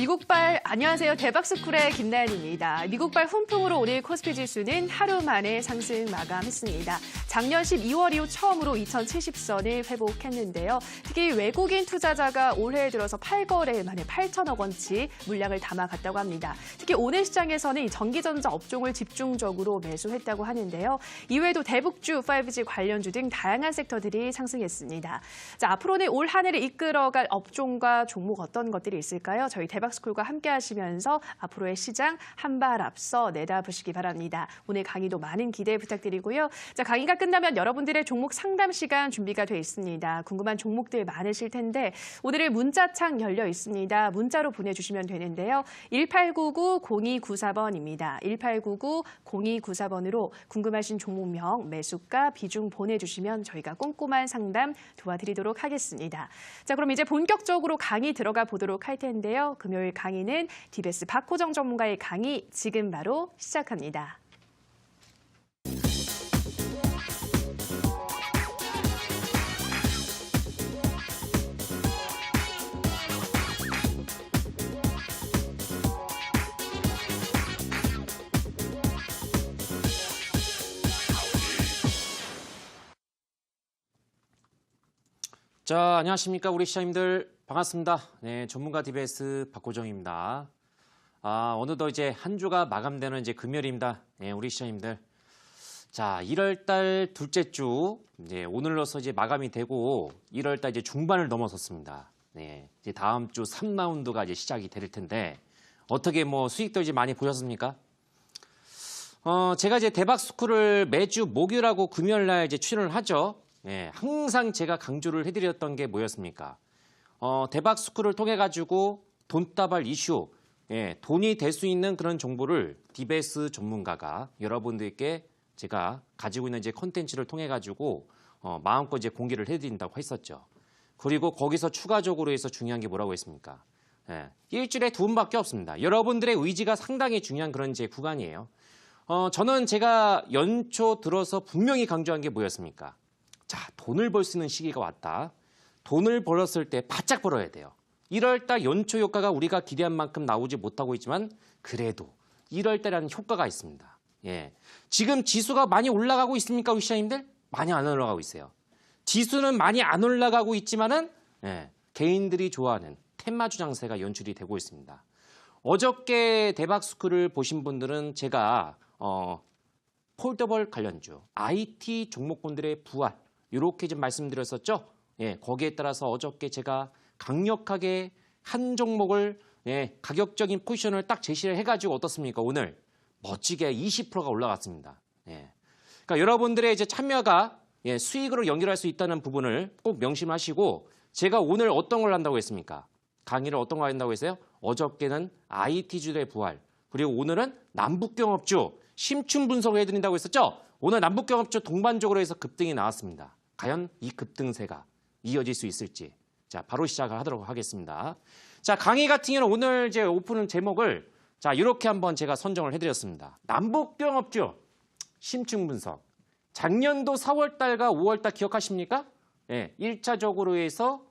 미국발 안녕하세요. 대박스쿨의 김나연입니다. 미국발 훈풍으로 오늘 코스피 지수는 하루 만에 상승 마감했습니다. 작년 12월 이후 처음으로 2070선을 회복했는데요. 특히 외국인 투자자가 올해 들어서 8거래 만에 8천억 원치 물량을 담아갔다고 합니다. 특히 오늘 시장에서는 전기전자 업종을 집중적으로 매수했다고 하는데요. 이외에도 대북주, 5G 관련주 등 다양한 섹터들이 상승했습니다. 자, 앞으로는 올 한 해를 이끌어갈 업종과 종목 어떤 것들이 있을까요? 저희 대박스쿨과 함께 하시면서 앞으로의 시장 한 발 앞서 내다보시기 바랍니다. 오늘 강의도 많은 기대 부탁드리고요. 자, 강의가 끝나면 여러분들의 종목 상담 시간 준비가 돼 있습니다. 궁금한 종목들 많으실 텐데 오늘은 문자창 열려 있습니다. 문자로 보내주시면 되는데요. 1899-0294번입니다. 1899-0294번으로 궁금하신 종목명, 매수가, 비중 보내주시면 저희가 꼼꼼한 상담 도와드리도록 하겠습니다. 자, 그럼 이제 본격적으로 강의 들어가 보도록 할 텐데요. 금요일 강의는 DBS 박호정 전문가의 강의 지금 바로 시작합니다. 자, 안녕하십니까 우리 시장님들 반갑습니다. 네, 전문가 DBS 박호정입니다. 어느덧 이제 한 주가 마감되는 이제 금요일입니다. 네, 우리 시장님들. 자, 1월달 둘째 주 이제 오늘로서 이제 마감이 되고 1월달 이제 중반을 넘어섰습니다. 네, 이제 다음 주 3라운드가 이제 시작이 될 텐데 어떻게 뭐 수익도 이제 많이 보셨습니까? 제가 이제 대박스쿨을 매주 목요일하고 금요일날 이제 출연을 하죠. 예, 항상 제가 강조를 해드렸던 게 뭐였습니까? 대박스쿨을 통해 가지고 돈다발 이슈, 예, 돈이 될 수 있는 그런 정보를 DBS 전문가가 여러분들께 제가 가지고 있는 이제 콘텐츠를 통해 가지고 마음껏 이제 공개를 해드린다고 했었죠. 그리고 거기서 추가적으로 해서 중요한 게 뭐라고 했습니까? 예, 일주일에 2번밖에 없습니다. 여러분들의 의지가 상당히 중요한 그런 이제 구간이에요. 저는 제가 연초 들어서 분명히 강조한 게 뭐였습니까? 자, 돈을 벌 수 있는 시기가 왔다. 돈을 벌었을 때 바짝 벌어야 돼요. 1월달 연초 효과가 우리가 기대한 만큼 나오지 못하고 있지만 그래도 1월달이라는 효과가 있습니다. 예, 지금 지수가 많이 올라가고 있습니까, 우리 시장님들? 많이 안 올라가고 있어요. 지수는 많이 안 올라가고 있지만은 예, 개인들이 좋아하는 테마주 장세가 연출이 되고 있습니다. 어저께 대박스쿨을 보신 분들은 제가 폴더블 관련주, IT 종목군들의 부활 이렇게 좀 말씀드렸었죠. 예, 거기에 따라서 어저께 제가 강력하게 한 종목을 예, 가격적인 포지션을 딱 제시를 해가지고 어떻습니까? 오늘 멋지게 20%가 올라갔습니다. 예. 그러니까 여러분들의 이제 참여가 예, 수익으로 연결할 수 있다는 부분을 꼭 명심하시고 제가 오늘 어떤 걸 한다고 했습니까? 강의를 어떤 거 한다고 했어요? 어저께는 IT주들의 부활, 그리고 오늘은 남북경업주 심층 분석을 해드린다고 했었죠? 오늘 남북경업주 동반적으로 해서 급등이 나왔습니다. 과연 이 급등세가 이어질 수 있을지. 자, 바로 시작을 하도록 하겠습니다. 자, 강의 같은 경우는 오늘 이제 오프는 제목을 자, 이렇게 한번 제가 선정을 해드렸습니다. 남북경업주 심층 분석. 작년도 4월달과 5월달 기억하십니까? 예, 1차적으로 해서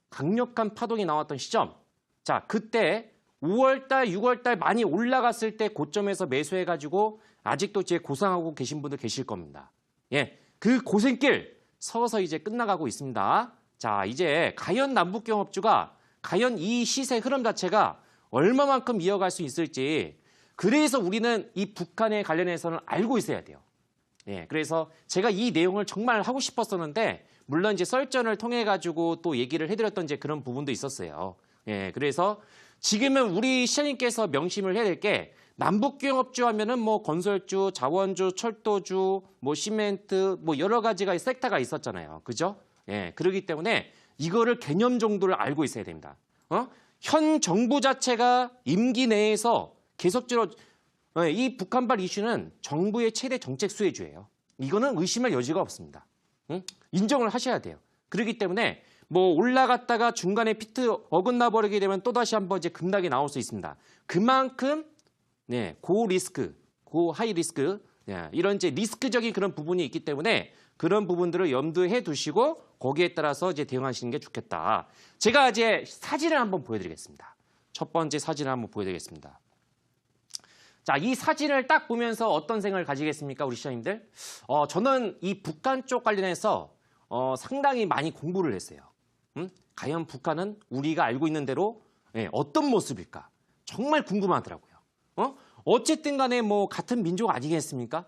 강력한 파동이 나왔던 시점. 자, 그때 5월달, 6월달 많이 올라갔을 때 고점에서 매수해가지고 아직도 제 고생하고 계신 분들 계실 겁니다. 예, 그 고생길 서서히 이제 끝나가고 있습니다. 자, 이제 과연 남북경업주가 과연 이 시세 흐름 자체가 얼마만큼 이어갈 수 있을지 그래서 우리는 이 북한에 관련해서는 알고 있어야 돼요. 예, 그래서 제가 이 내용을 정말 하고 싶었었는데 물론 이제 썰전을 통해 가지고 또 얘기를 해드렸던 이제 그런 부분도 있었어요. 예, 그래서 지금은 우리 시장님께서 명심을 해야 될 게 남북경업주 하면은 뭐 건설주, 자원주, 철도주, 뭐 시멘트, 뭐 여러 가지가 섹터가 있었잖아요. 그죠? 예, 그렇기 때문에 이거를 개념 정도를 알고 있어야 됩니다. 현 정부 자체가 임기 내에서 계속적으로 이 북한발 이슈는 정부의 최대 정책 수혜주예요. 이거는 의심할 여지가 없습니다. 인정을 하셔야 돼요. 그렇기 때문에 뭐 올라갔다가 중간에 피트 어긋나 버리게 되면 또다시 한번 이제 급락이 나올 수 있습니다. 그만큼 네, 고 리스크, 고 하이 리스크 네, 이런 이제 리스크적인 그런 부분이 있기 때문에 그런 부분들을 염두에 두시고 거기에 따라서 이제 대응하시는 게 좋겠다. 제가 이제 사진을 한번 보여드리겠습니다. 첫 번째 사진을 한번 보여드리겠습니다. 자, 이 사진을 딱 보면서 어떤 생각을 가지겠습니까, 우리 시청자님들? 저는 이 북한 쪽 관련해서 상당히 많이 공부를 했어요. 과연 북한은 우리가 알고 있는 대로 어떤 모습일까? 정말 궁금하더라고요. 어쨌든 간에 뭐 같은 민족 아니겠습니까?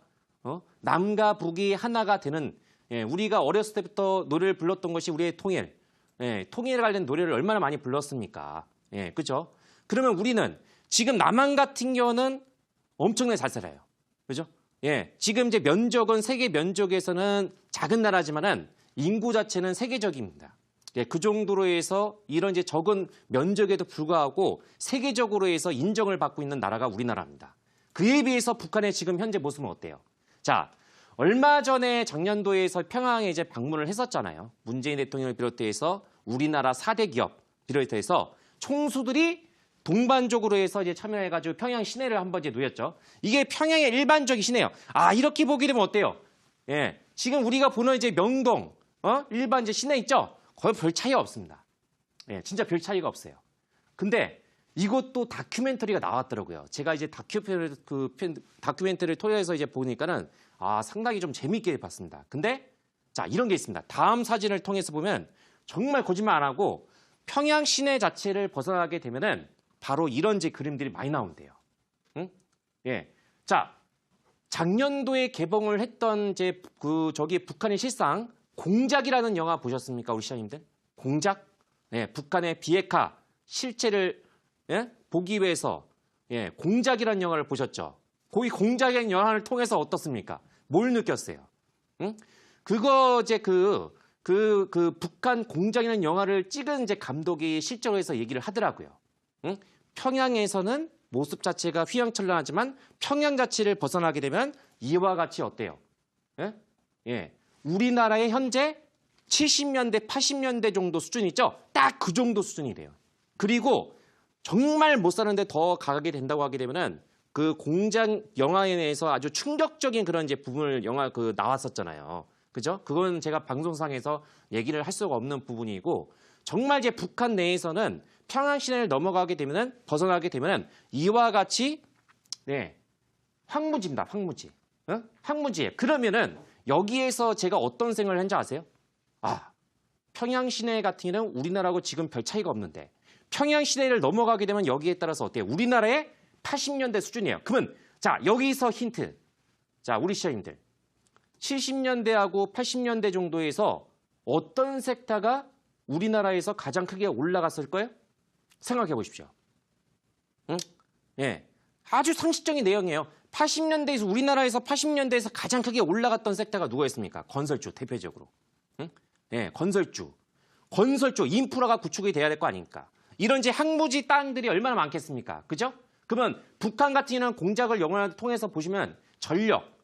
남과 북이 하나가 되는 우리가 어렸을 때부터 노래를 불렀던 것이 우리의 통일. 통일에 관련 노래를 얼마나 많이 불렀습니까? 그죠? 그러면 우리는 지금 남한 같은 경우는 엄청나게 잘 살아요. 그죠? 지금 이제 면적은 세계 면적에서는 작은 나라지만은 인구 자체는 세계적입니다. 그 정도로 해서 이런 이제 적은 면적에도 불구하고 세계적으로 해서 인정을 받고 있는 나라가 우리나라입니다. 그에 비해서 북한의 지금 현재 모습은 어때요? 자, 얼마 전에 작년도에서 평양에 이제 방문을 했었잖아요. 문재인 대통령을 비롯해서 우리나라 4대 기업 비롯해서 총수들이 동반적으로 해서 이제 참여해가지고 평양 시내를 한번 이제 누렸죠. 이게 평양의 일반적인 시내예요. 이렇게 보게 되면 어때요? 지금 우리가 보는 이제 명동, 일반 이제 시내 있죠? 거의 별 차이가 없습니다. 진짜 별 차이가 없어요. 근데 이것도 다큐멘터리가 나왔더라고요. 제가 이제 다큐멘터리를 통해서 이제 보니까는 상당히 좀 재미있게 봤습니다. 근데 자, 이런 게 있습니다. 다음 사진을 통해서 보면 정말 거짓말 안 하고 평양 시내 자체를 벗어나게 되면은 바로 이런 이제 그림들이 많이 나온대요. 자, 작년도에 개봉을 했던 이제 저기 북한의 실상 공작이라는 영화 보셨습니까, 우리 시청자님들? 공작? 북한의 비핵화 실체를 보기 위해서 공작이라는 영화를 보셨죠. 거기 공작이라는 영화를 통해서 어떻습니까? 뭘 느꼈어요? 그거 이제 그 북한 공작이라는 영화를 찍은 이제 감독이 실제로해서 얘기를 하더라고요. 평양에서는 모습 자체가 휘황찬란하지만 평양 자체를 벗어나게 되면 이와 같이 어때요? 우리나라의 현재 70년대, 80년대 정도 수준 있죠? 딱 그 정도 수준이래요. 그리고 정말 못 사는데 더 가게 된다고 하게 되면은 그 공작 영화에 대해서 아주 충격적인 그런 이제 부분을 나왔었잖아요. 그죠? 그건 제가 방송상에서 얘기를 할 수가 없는 부분이고 정말 이제 북한 내에서는 평양 시내를 넘어가게 되면은 벗어나게 되면은 이와 같이 황무지입니다. 황무지. 황무지예요. 그러면은 여기에서 제가 어떤 생각을 했는지 아세요? 평양 시내 같은 경우는 우리나라하고 지금 별 차이가 없는데 평양 시내를 넘어가게 되면 여기에 따라서 어때요? 우리나라의 80년대 수준이에요. 그러면 자, 여기서 힌트. 자, 우리 시청자님들. 70년대하고 80년대 정도에서 어떤 섹터가 우리나라에서 가장 크게 올라갔을 거예요? 생각해 보십시오. 아주 상식적인 내용이에요. 80년대에서 우리나라에서 80년대에서 가장 크게 올라갔던 섹터가 누구였습니까? 건설주 대표적으로. 건설주. 인프라가 구축이 돼야 될 거 아닙니까? 이런 이제 항무지 땅들이 얼마나 많겠습니까? 그죠? 그러면 북한 같은 경우는 공작을 영화를 통해서 보시면 전력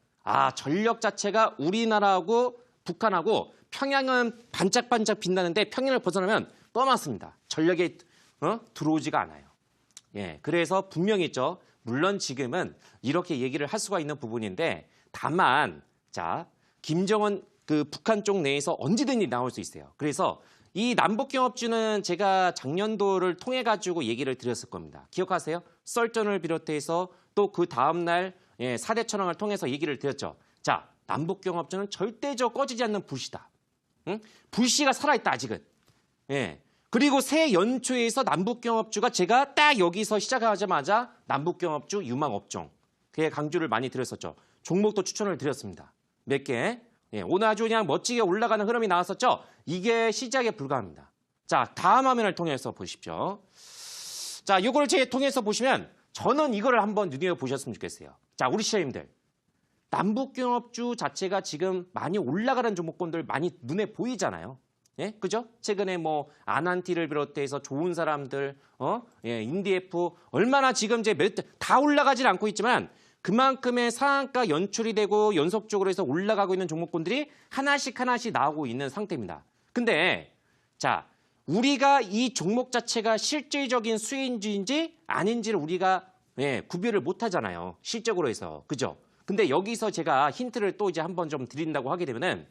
자체가 우리나라하고 북한하고 평양은 반짝반짝 빛나는데 평양을 벗어나면 떠났습니다. 전력이 들어오지가 않아요. 그래서 분명히 있죠. 물론 지금은 이렇게 얘기를 할 수가 있는 부분인데 다만 자, 김정은 북한 쪽 내에서 언제든지 나올 수 있어요. 그래서 이 남북경협주는 제가 작년도를 통해 가지고 얘기를 드렸을 겁니다. 기억하세요? 썰전을 비롯해서 또 그 다음 날 4대 천왕을 통해서 얘기를 드렸죠. 자, 남북경협주는 절대적 꺼지지 않는 불씨다. 불씨가 살아있다 아직은. 그리고 새 연초에서 남북경협주가 제가 딱 여기서 시작하자마자 남북경협주 유망업종 그에 강조를 많이 드렸었죠. 종목도 추천을 드렸습니다. 몇 개. 오늘 아주 그냥 멋지게 올라가는 흐름이 나왔었죠. 이게 시작에 불과합니다. 자, 다음 화면을 통해서 보십시오. 자, 이걸 제 통해서 보시면 저는 이거를 한번 눈여겨보셨으면 좋겠어요. 자, 우리 시청자님들. 남북경협주 자체가 지금 많이 올라가는 종목군들 많이 눈에 보이잖아요. 그죠? 최근에 뭐 아난티를 비롯해서 좋은 사람들, 인디에프 얼마나 지금 이제 다 올라가질 않고 있지만 그만큼의 상한가 연출이 되고 연속적으로 해서 올라가고 있는 종목군들이 하나씩 나오고 있는 상태입니다. 근데 자, 우리가 이 종목 자체가 실질적인 수익인지 아닌지를 우리가 구별을 못 하잖아요. 실적으로 해서. 그죠? 근데 여기서 제가 힌트를 또 이제 한번 좀 드린다고 하게 되면은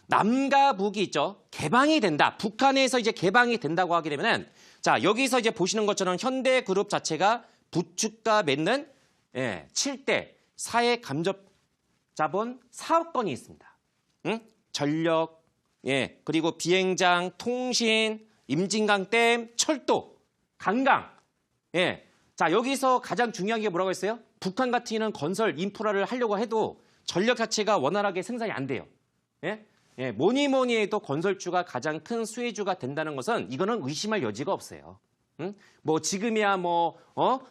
남과 북이 있죠. 개방이 된다. 북한에서 이제 개방이 된다고 하게 되면은 자, 여기서 이제 보시는 것처럼 현대그룹 자체가 부축과 맺는 7대 사회 간접 자본 사업권이 있습니다. 응? 전력, 그리고 비행장, 통신, 임진강댐, 철도, 관광. 자, 여기서 가장 중요한 게 뭐라고 했어요? 북한 같은 경우는 건설 인프라를 하려고 해도 전력 자체가 원활하게 생산이 안 돼요. 뭐니 해도 건설주가 가장 큰 수혜주가 된다는 것은 이거는 의심할 여지가 없어요. 응? 뭐 지금이야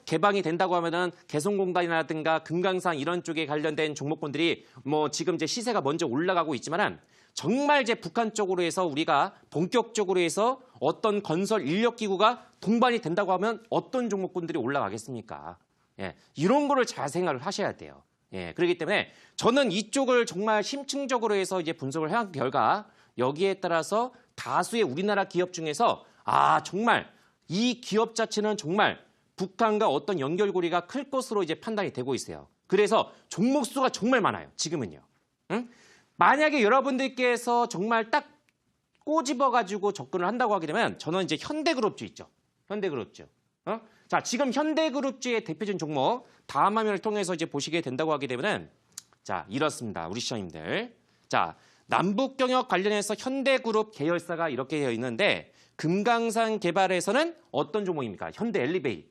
개방이 된다고 하면은 개성공단이라든가 금강산 이런 쪽에 관련된 종목군들이 뭐 지금 이제 시세가 먼저 올라가고 있지만은 정말 이제 북한 쪽으로 해서 우리가 본격적으로 해서 어떤 건설 인력 기구가 동반이 된다고 하면 어떤 종목군들이 올라가겠습니까? 이런 거를 잘 생각을 하셔야 돼요. 그렇기 때문에 저는 이쪽을 정말 심층적으로 해서 이제 분석을 한 결과 여기에 따라서 다수의 우리나라 기업 중에서 정말 이 기업 자체는 정말 북한과 어떤 연결고리가 클 것으로 이제 판단이 되고 있어요. 그래서 종목 수가 정말 많아요. 지금은요. 응? 만약에 여러분들께서 정말 딱 꼬집어가지고 접근을 한다고 하게 되면 저는 이제 현대그룹주 있죠. 현대그룹주. 자, 지금 현대그룹주의 대표적인 종목 다음 화면을 통해서 이제 보시게 된다고 하게 되면은 자, 이렇습니다. 우리 시청님들. 자, 남북경협 관련해서 현대그룹 계열사가 이렇게 되어 있는데 금강산 개발에서는 어떤 종목입니까? 현대엘리베이.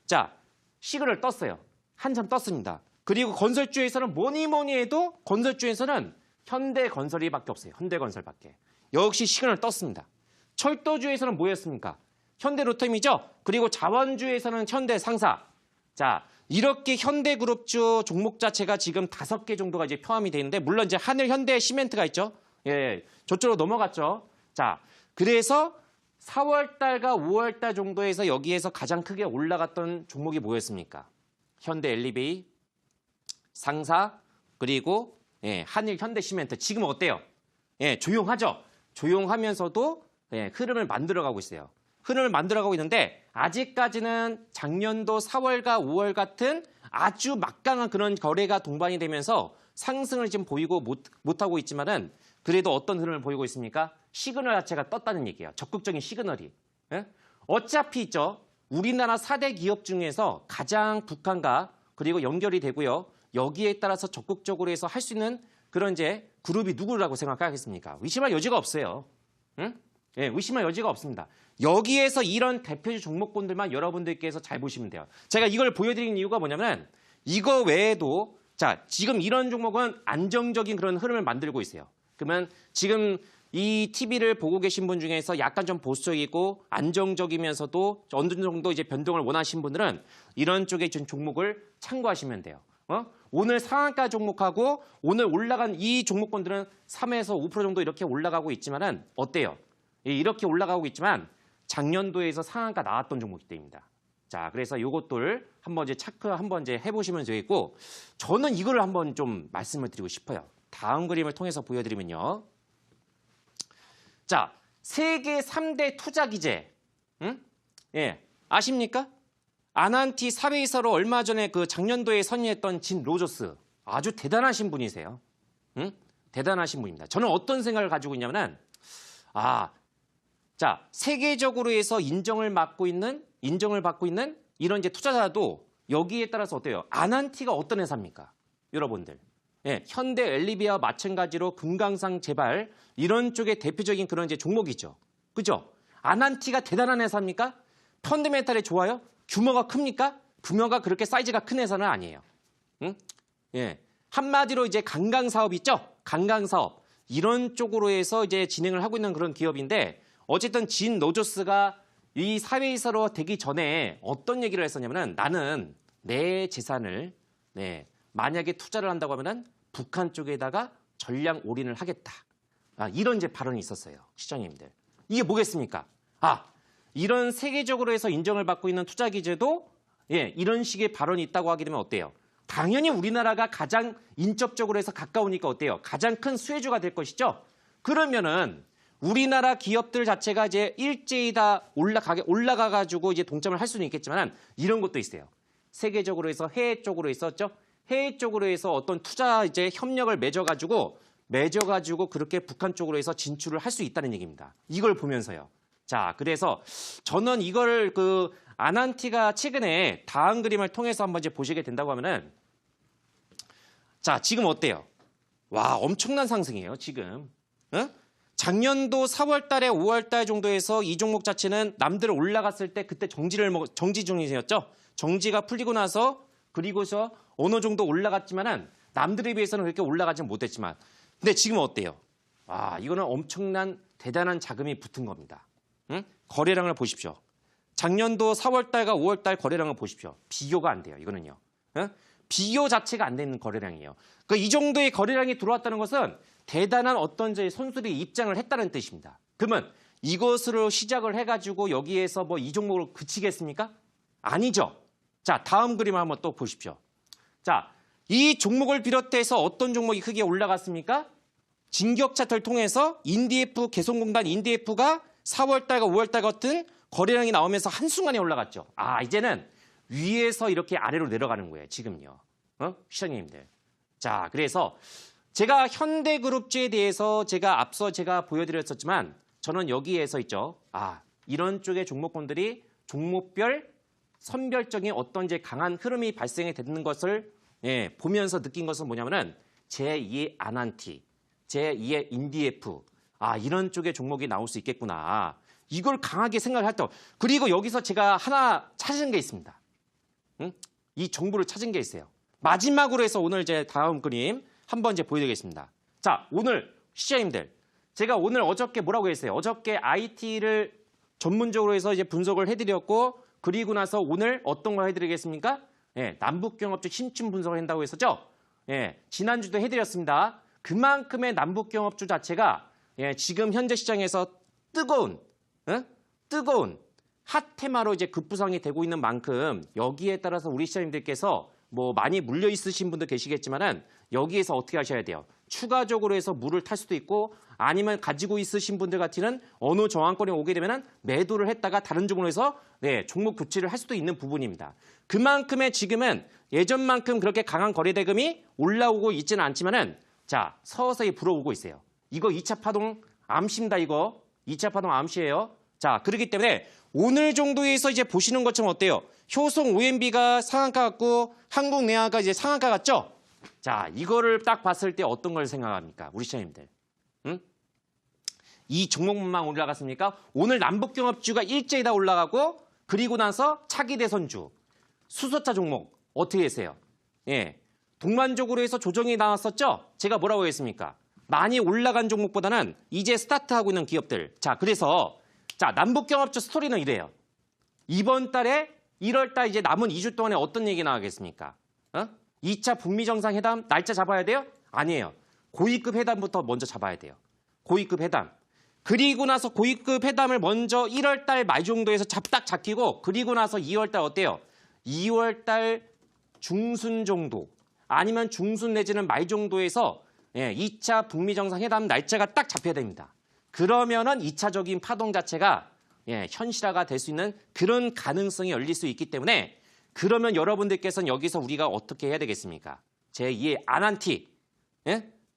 자, 시그널 떴어요. 한참 떴습니다. 그리고 건설주에서는 뭐니 해도 건설주에서는 현대건설이밖에 없어요. 현대건설밖에. 역시 시그널 떴습니다. 철도주에서는 뭐였습니까? 현대로템이죠. 그리고 자원주에서는 현대상사. 자, 이렇게 현대그룹주 종목 자체가 지금 5개 정도가 이제 포함이 되어 있는데 물론 이제 하늘 현대 시멘트가 있죠. 저쪽으로 넘어갔죠. 자, 그래서 4월 달과 5월 달 정도에서 여기에서 가장 크게 올라갔던 종목이 뭐였습니까? 현대엘리베이, 상사, 그리고 한일 현대 시멘트. 지금 어때요? 조용하죠. 조용하면서도 흐름을 만들어가고 있어요. 흐름을 만들어가고 있는데 아직까지는 작년도 4월과 5월 같은 아주 막강한 그런 거래가 동반이 되면서 상승을 지금 보이고 못하고 있지만은 그래도 어떤 흐름을 보이고 있습니까? 시그널 자체가 떴다는 얘기예요. 적극적인 시그널이. 어차피 있죠. 우리나라 4대 기업 중에서 가장 북한과 그리고 연결이 되고요. 여기에 따라서 적극적으로 해서 할 수 있는 그런 이제 그룹이 누구라고 생각하겠습니까? 의심할 여지가 없어요. 의심할 여지가 없습니다. 여기에서 이런 대표적 종목군들만 여러분들께서 잘 보시면 돼요. 제가 이걸 보여드리는 이유가 뭐냐면 이거 외에도 자, 지금 이런 종목은 안정적인 그런 흐름을 만들고 있어요. 그러면 지금 이 TV를 보고 계신 분 중에서 약간 좀 보수적이고 안정적이면서도 어느 정도 이제 변동을 원하시는 분들은 이런 쪽의 종목을 참고하시면 돼요. 오늘 상한가 종목하고 오늘 올라간 이 종목군들은 3에서 5% 정도 이렇게 올라가고 있지만은 어때요? 이렇게 올라가고 있지만 작년도에서 상한가 나왔던 종목들입니다. 자, 그래서 요것들 한번 이제 체크 한번 이제 해보시면 되겠고 저는 이걸 한번 좀 말씀을 드리고 싶어요. 다음 그림을 통해서 보여드리면요. 자, 세계 3대 투자 기재. 아십니까? 아난티 사회이사로 얼마 전에 그 작년도에 선임했던 진 로저스. 아주 대단하신 분이세요. 대단하신 분입니다. 저는 어떤 생각을 가지고 있냐면은 자, 세계적으로 해서 인정을 받고 있는 이런 이제 투자자도 여기에 따라서 어때요? 아난티가 어떤 회사입니까? 여러분들. 현대엘리베이와 마찬가지로 금강산 재발 이런 쪽의 대표적인 그런 이제 종목이죠. 그죠? 아난티가 대단한 회사입니까? 펀드멘탈이 좋아요? 규모가 큽니까? 규모가 그렇게 사이즈가 큰 회사는 아니에요. 한마디로 이제 관광 사업 있죠? 관광 사업. 이런 쪽으로 해서 이제 진행을 하고 있는 그런 기업인데 어쨌든 진 로저스가 이 사회이사로 되기 전에 어떤 얘기를 했었냐면은 나는 내 재산을 만약에 투자를 한다고 하면은 북한 쪽에다가 전량 올인을 하겠다. 이런 이제 발언이 있었어요. 시장님들. 이게 뭐겠습니까? 이런 세계적으로 해서 인정을 받고 있는 투자 기재도 이런 식의 발언이 있다고 하게 되면 어때요? 당연히 우리나라가 가장 인접적으로 해서 가까우니까 어때요? 가장 큰 수혜주가 될 것이죠? 그러면은 우리나라 기업들 자체가 이제 일제히 다 올라가가지고 이제 동점을 할 수는 있겠지만 이런 것도 있어요. 세계적으로 해서 해외 쪽으로 있었죠. 해외 쪽으로 해서 어떤 투자 이제 협력을 맺어가지고 맺어가지고 그렇게 북한 쪽으로 해서 진출을 할 수 있다는 얘기입니다. 이걸 보면서요. 자, 그래서 저는 이걸 아난티가 최근에 다음 그림을 통해서 한번 이제 보시게 된다고 하면은 자, 지금 어때요? 와, 엄청난 상승이에요, 지금. 어? 작년도 4월 달에 5월 달 정도에서 이 종목 자체는 남들 올라갔을 때 그때 정지 중이었죠. 정지가 풀리고 나서 그리고서 어느 정도 올라갔지만은 남들에 비해서는 그렇게 올라가진 못했지만 근데 지금 어때요? 와, 이거는 엄청난 대단한 자금이 붙은 겁니다. 응? 거래량을 보십시오. 작년도 4월 달과 5월 달 거래량을 보십시오. 비교가 안 돼요. 이거는요. 응? 비교 자체가 안 되는 거래량이에요. 이 정도의 거래량이 들어왔다는 것은 대단한 어떤 선수들이 입장을 했다는 뜻입니다. 그러면 이것으로 시작을 해가지고 여기에서 뭐 이 종목을 그치겠습니까? 아니죠. 자, 다음 그림 한번 또 보십시오. 자, 이 종목을 비롯해서 어떤 종목이 크게 올라갔습니까? 진격 차트를 통해서 인디에프 개성공단 인디에프가 4월 달과 5월 달 같은 거래량이 나오면서 한순간에 올라갔죠. 아, 이제는 위에서 이렇게 아래로 내려가는 거예요. 지금요. 시장님들. 자, 그래서 제가 현대그룹주에 대해서 앞서 보여드렸었지만 저는 여기에서 있죠. 아, 이런 쪽의 종목군들이 종목별 선별적인 어떤 강한 흐름이 발생이 되는 것을 보면서 느낀 것은 뭐냐면은 제2의 아난티, 제2의 인디에프, 아, 이런 쪽의 종목이 나올 수 있겠구나. 이걸 강하게 생각을 했던. 그리고 여기서 제가 하나 찾은 게 있습니다. 응? 이 정보를 찾은 게 있어요. 마지막으로 해서 오늘 다음 그림 한번 보여드리겠습니다. 자, 오늘 시장님들, 제가 오늘 어저께 뭐라고 했어요? 어저께 IT를 전문적으로 해서 분석을 해드렸고, 그리고 나서 오늘 어떤 걸 해드리겠습니까? 남북경합주 신춘 분석을 한다고 했었죠? 지난주도 해드렸습니다. 그만큼의 남북경합주 자체가 지금 현재 시장에서 뜨거운 핫테마로 급부상이 되고 있는 만큼 여기에 따라서 우리 시장님들께서 뭐 많이 물려 있으신 분도 계시겠지만은 여기에서 어떻게 하셔야 돼요? 추가적으로 해서 물을 탈 수도 있고 아니면 가지고 있으신 분들 같으면 어느 저항권에 오게 되면은 매도를 했다가 다른 종목으로 해서 종목 교체를 할 수도 있는 부분입니다. 그만큼의 지금은 예전만큼 그렇게 강한 거래 대금이 올라오고 있지는 않지만은 자, 서서히 불어오고 있어요. 이거 2차 파동 암시입니다. 이거 2차 파동 암시예요. 자, 그렇기 때문에 오늘 정도에서 보시는 것처럼 어때요? 효성 OMB가 상한가 같고 한국내화가 상한가 같죠? 자, 이거를 딱 봤을 때 어떤 걸 생각합니까? 우리 시장님들. 응? 이 종목만 올라갔습니까? 오늘 남북경합주가 일제히 다 올라가고 그리고 나서 차기 대선주, 수소차 종목 어떻게 되세요? 동반적으로 해서 조정이 나왔었죠? 제가 뭐라고 했습니까? 많이 올라간 종목보다는 이제 스타트하고 있는 기업들. 자, 그래서 남북경합주 스토리는 이래요. 이번 달에 1월 달 남은 2주 동안에 어떤 얘기 나가겠습니까? 2차 북미 정상회담 날짜 잡아야 돼요? 아니에요. 고위급 회담부터 먼저 잡아야 돼요. 고위급 회담. 그리고 나서 고위급 회담을 먼저 1월 달 말 정도에서 딱 잡히고 그리고 나서 2월 달 어때요? 2월 달 중순 정도 아니면 중순 내지는 말 정도에서 2차 북미 정상회담 날짜가 딱 잡혀야 됩니다. 그러면은 2차적인 파동 자체가 현실화가 될 수 있는 그런 가능성이 열릴 수 있기 때문에 그러면 여러분들께서는 여기서 우리가 어떻게 해야 되겠습니까? 제2의 아난티,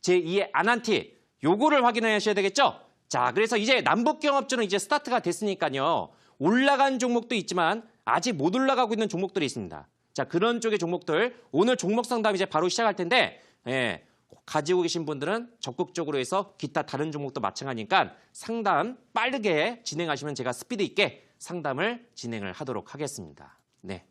제2의 아난티 요거를 확인해 하셔야 되겠죠? 자, 그래서 이제 남북경합주는 이제 스타트가 됐으니까요. 올라간 종목도 있지만 아직 못 올라가고 있는 종목들이 있습니다. 자, 그런 쪽의 종목들 오늘 종목 상담 이제 바로 시작할 텐데 가지고 계신 분들은 적극적으로 해서 기타 다른 종목도 마찬가지니까 상담 빠르게 진행하시면 제가 스피드 있게 상담을 진행을 하도록 하겠습니다. 네.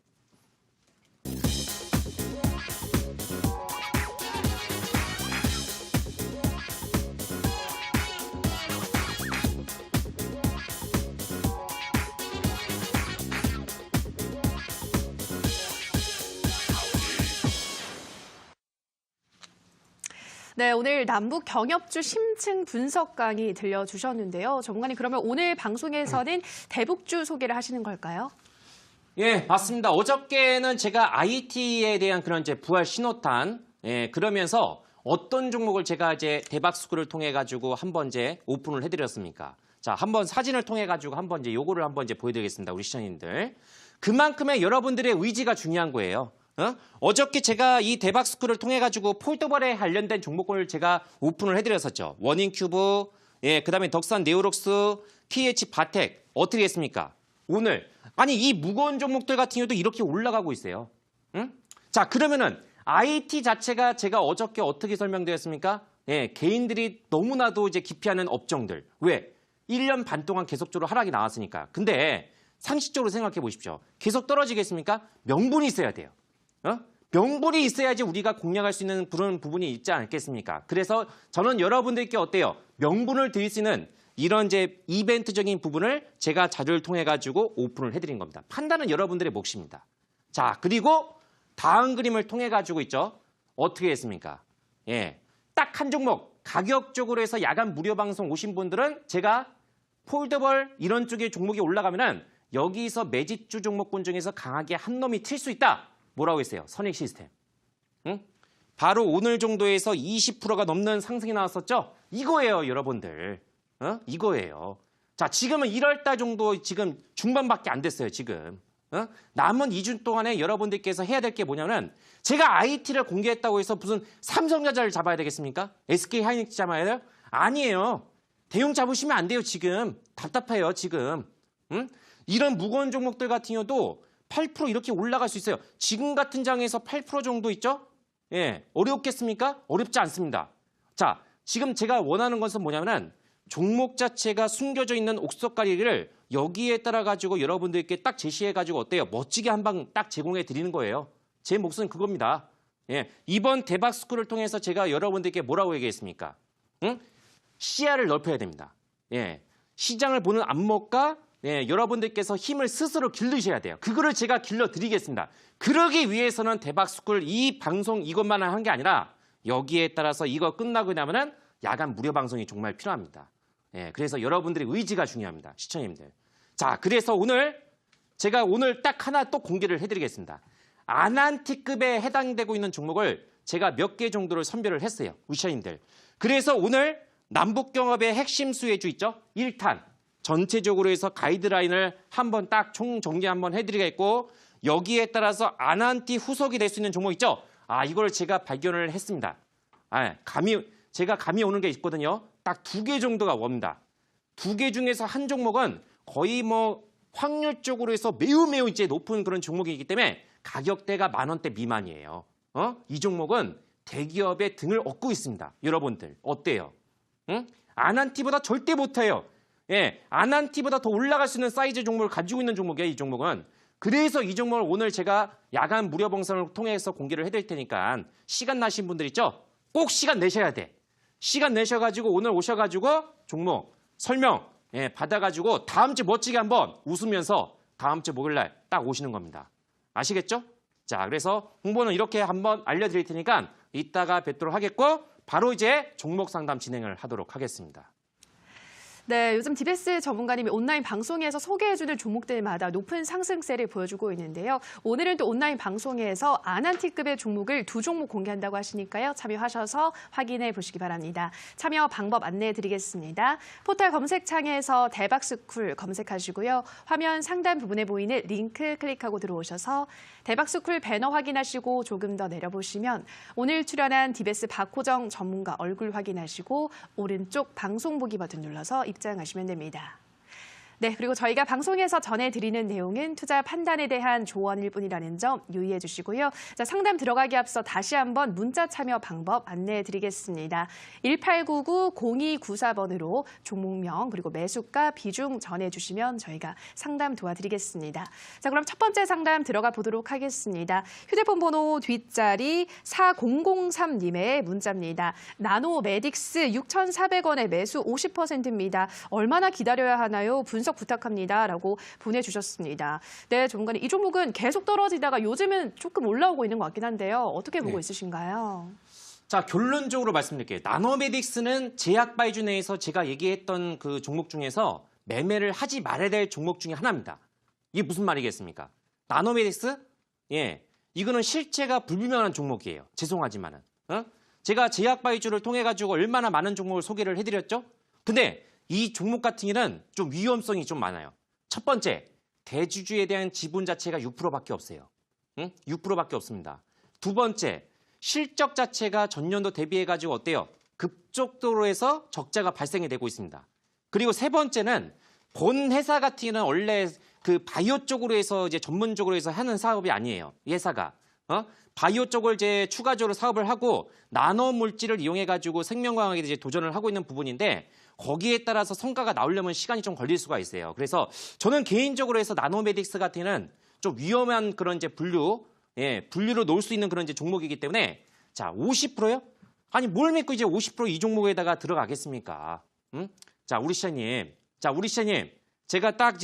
네, 오늘 남북 경협주 심층 분석 강의 들려주셨는데요. 전문가님, 그러면 오늘 방송에서는 대북주 소개를 하시는 걸까요? 예, 맞습니다. 어저께는 제가 IT에 대한 그런 부활 신호탄, 그러면서 어떤 종목을 제가 대박스쿨을 통해 가지고 한번 오픈을 해드렸습니까? 자, 한번 사진을 통해 가지고 요거를 한번 보여드리겠습니다. 우리 시청자님들. 그만큼의 여러분들의 의지가 중요한 거예요. 어저께 제가 이 대박스쿨을 통해 가지고 폴더블에 관련된 종목을 제가 오픈을 해드렸었죠. 원인큐브, 예, 그다음에 덕산 네오록스, KH 바텍 어떻게 했습니까? 오늘 아니 이 무거운 종목들 같은 경우도 이렇게 올라가고 있어요. 응? 자 그러면은 IT 자체가 제가 어저께 어떻게 설명드렸습니까? 예, 개인들이 너무나도 이제 기피하는 업종들. 왜? 1년 반 동안 계속적으로 하락이 나왔으니까. 근데 상식적으로 생각해 보십시오. 계속 떨어지겠습니까? 명분이 있어야 돼요. 명분이 있어야지 우리가 공략할 수 있는 그런 부분이 있지 않겠습니까? 그래서 저는 여러분들께 어때요? 명분을 드릴 수 있는 이런 이제 이벤트적인 부분을 제가 자료를 통해 가지고 오픈을 해드린 겁니다. 판단은 여러분들의 몫입니다. 자, 그리고 다음 그림을 통해 가지고 있죠. 어떻게 했습니까? 예, 딱 한 종목 가격적으로 해서 야간 무료 방송 오신 분들은 제가 폴더블 이런 쪽의 종목이 올라가면은 여기서 매집주 종목군 중에서 강하게 한 놈이 튈 수 있다. 뭐라고 했어요? 선익 시스템. 응? 바로 오늘 정도에서 20%가 넘는 상승이 나왔었죠? 이거예요, 여러분들. 이거예요. 자, 지금은 1월 달 정도 지금 중반밖에 안 됐어요, 지금. 남은 2주 동안에 여러분들께서 해야 될 게 뭐냐면 제가 IT를 공개했다고 해서 무슨 삼성전자를 잡아야 되겠습니까? SK 하이닉스 잡아야 돼요? 아니에요. 대용 잡으시면 안 돼요, 지금. 답답해요, 지금. 이런 무거운 종목들 같은 경우도 8% 이렇게 올라갈 수 있어요. 지금 같은 장에서 8% 정도 있죠? 예, 어렵겠습니까? 어렵지 않습니다. 자, 지금 제가 원하는 것은 뭐냐면은 종목 자체가 숨겨져 있는 옥석가리를 여기에 따라 가지고 여러분들께 딱 제시해 가지고 어때요? 멋지게 한 방 딱 제공해 드리는 거예요. 제 몫은 그겁니다. 예, 이번 대박스쿨을 통해서 제가 여러분들께 뭐라고 얘기했습니까? 시야를 넓혀야 됩니다. 예, 시장을 보는 안목과 여러분들께서 힘을 스스로 기르셔야 돼요. 그거를 제가 길러드리겠습니다. 그러기 위해서는 대박스쿨 이 방송 이것만 한 게 아니라 여기에 따라서 이거 끝나고 나면은 야간 무료 방송이 정말 필요합니다. 예, 그래서 여러분들의 의지가 중요합니다. 시청자님들. 자, 그래서 제가 오늘 딱 하나 또 공개를 해드리겠습니다. 아난티급에 해당되고 있는 종목을 제가 몇 개 정도를 선별을 했어요. 우리 시청자님들. 그래서 오늘 남북경협의 핵심 수혜주 있죠? 1탄. 전체적으로 해서 가이드라인을 한번 딱 총정리 한번 해드리겠고 여기에 따라서 아난티 후속이 될 수 있는 종목 있죠? 아, 이걸 제가 발견을 했습니다. 제가 감이 오는 게 있거든요. 딱 2개 정도가 옵니다. 2개 중에서 한 종목은 거의 뭐 확률적으로 해서 매우 이제 높은 그런 종목이기 때문에 가격대가 10,000원대 미만이에요. 이 종목은 대기업의 등을 얻고 있습니다. 여러분들 어때요? 아난티보다 절대 못해요. 예, 아난티보다 더 올라갈 수 있는 사이즈 종목을 가지고 있는 종목이에요. 이 종목은. 그래서 이 종목을 오늘 제가 야간 무료 방송을 통해서 공개를 해드릴 테니까 시간 나신 분들 있죠? 꼭 시간 내셔야 돼. 시간 내셔가지고 오늘 오셔가지고 종목 설명 받아가지고 다음 주 멋지게 한번 웃으면서 다음 주 목요일날 딱 오시는 겁니다. 아시겠죠? 자, 그래서 홍보는 이렇게 한번 알려드릴 테니까 이따가 뵙도록 하겠고 바로 이제 종목 상담 진행을 하도록 하겠습니다. 네, 요즘 디베스 전문가님이 온라인 방송에서 소개해주는 종목들마다 높은 상승세를 보여주고 있는데요. 오늘은 또 온라인 방송에서 아난티급의 종목을 2종목 공개한다고 하시니까요. 참여하셔서 확인해 보시기 바랍니다. 참여 방법 안내해 드리겠습니다. 포털 검색창에서 대박스쿨 검색하시고요. 화면 상단 부분에 보이는 링크 클릭하고 들어오셔서 대박스쿨 배너 확인하시고 조금 더 내려보시면 오늘 출연한 디베스 박호정 전문가 얼굴 확인하시고 오른쪽 방송 보기 버튼 눌러서 입장하시면 됩니다. 네, 그리고 저희가 방송에서 전해드리는 내용은 투자 판단에 대한 조언일 뿐이라는 점 유의해 주시고요. 자, 상담 들어가기 앞서 다시 한번 문자 참여 방법 안내해 드리겠습니다. 1899-0294번으로 종목명 그리고 매수가 비중 전해주시면 저희가 상담 도와드리겠습니다. 자, 그럼 첫 번째 상담 들어가 보도록 하겠습니다. 휴대폰 번호 뒷자리 4003님의 문자입니다. 나노메딕스 6,400원에 매수 50%입니다. 얼마나 기다려야 하나요? 분석 부탁합니다. 라고 보내주셨습니다. 네, 전문가님, 이 종목은 계속 떨어지다가 요즘은 조금 올라오고 있는 것 같긴 한데요. 어떻게 보고 있으신가요? 자, 결론적으로 말씀드릴게요. 나노메딕스는 제약 바이주 내에서 제가 얘기했던 그 종목 중에서 매매를 하지 말아야 될 종목 중에 하나입니다. 이게 무슨 말이겠습니까? 나노메딕스? 예, 이거는 실체가 불분명한 종목이에요. 죄송하지만은. 제가 제약 바이주를 통해 가지고 얼마나 많은 종목을 소개를 해드렸죠? 근데 이 종목 같은 경우는 좀 위험성이 좀 많아요. 첫 번째, 대주주에 대한 지분 자체가 6%밖에 없어요. 6%밖에 없습니다. 두 번째, 실적 자체가 전년도 대비해가지고 어때요? 급속도로 해서 적자가 발생이 되고 있습니다. 그리고 세 번째는 본 회사 같은 경우는 원래 그 바이오 쪽으로 해서 이제 전문적으로 해서 하는 사업이 아니에요. 이 회사가. 바이오 쪽을 이제 추가적으로 사업을 하고 나노 물질을 이용해 가지고 생명과학에 이제 도전을 하고 있는 부분인데 거기에 따라서 성과가 나오려면 시간이 좀 걸릴 수가 있어요. 그래서 저는 개인적으로 해서 나노메딕스 같은 경우는 좀 위험한 그런 이제 분류로 놓을 수 있는 그런 이제 종목이기 때문에 자, 50%요? 아니 뭘 믿고 이제 50% 이 종목에다가 들어가겠습니까? 자, 우리 시장님. 제가 딱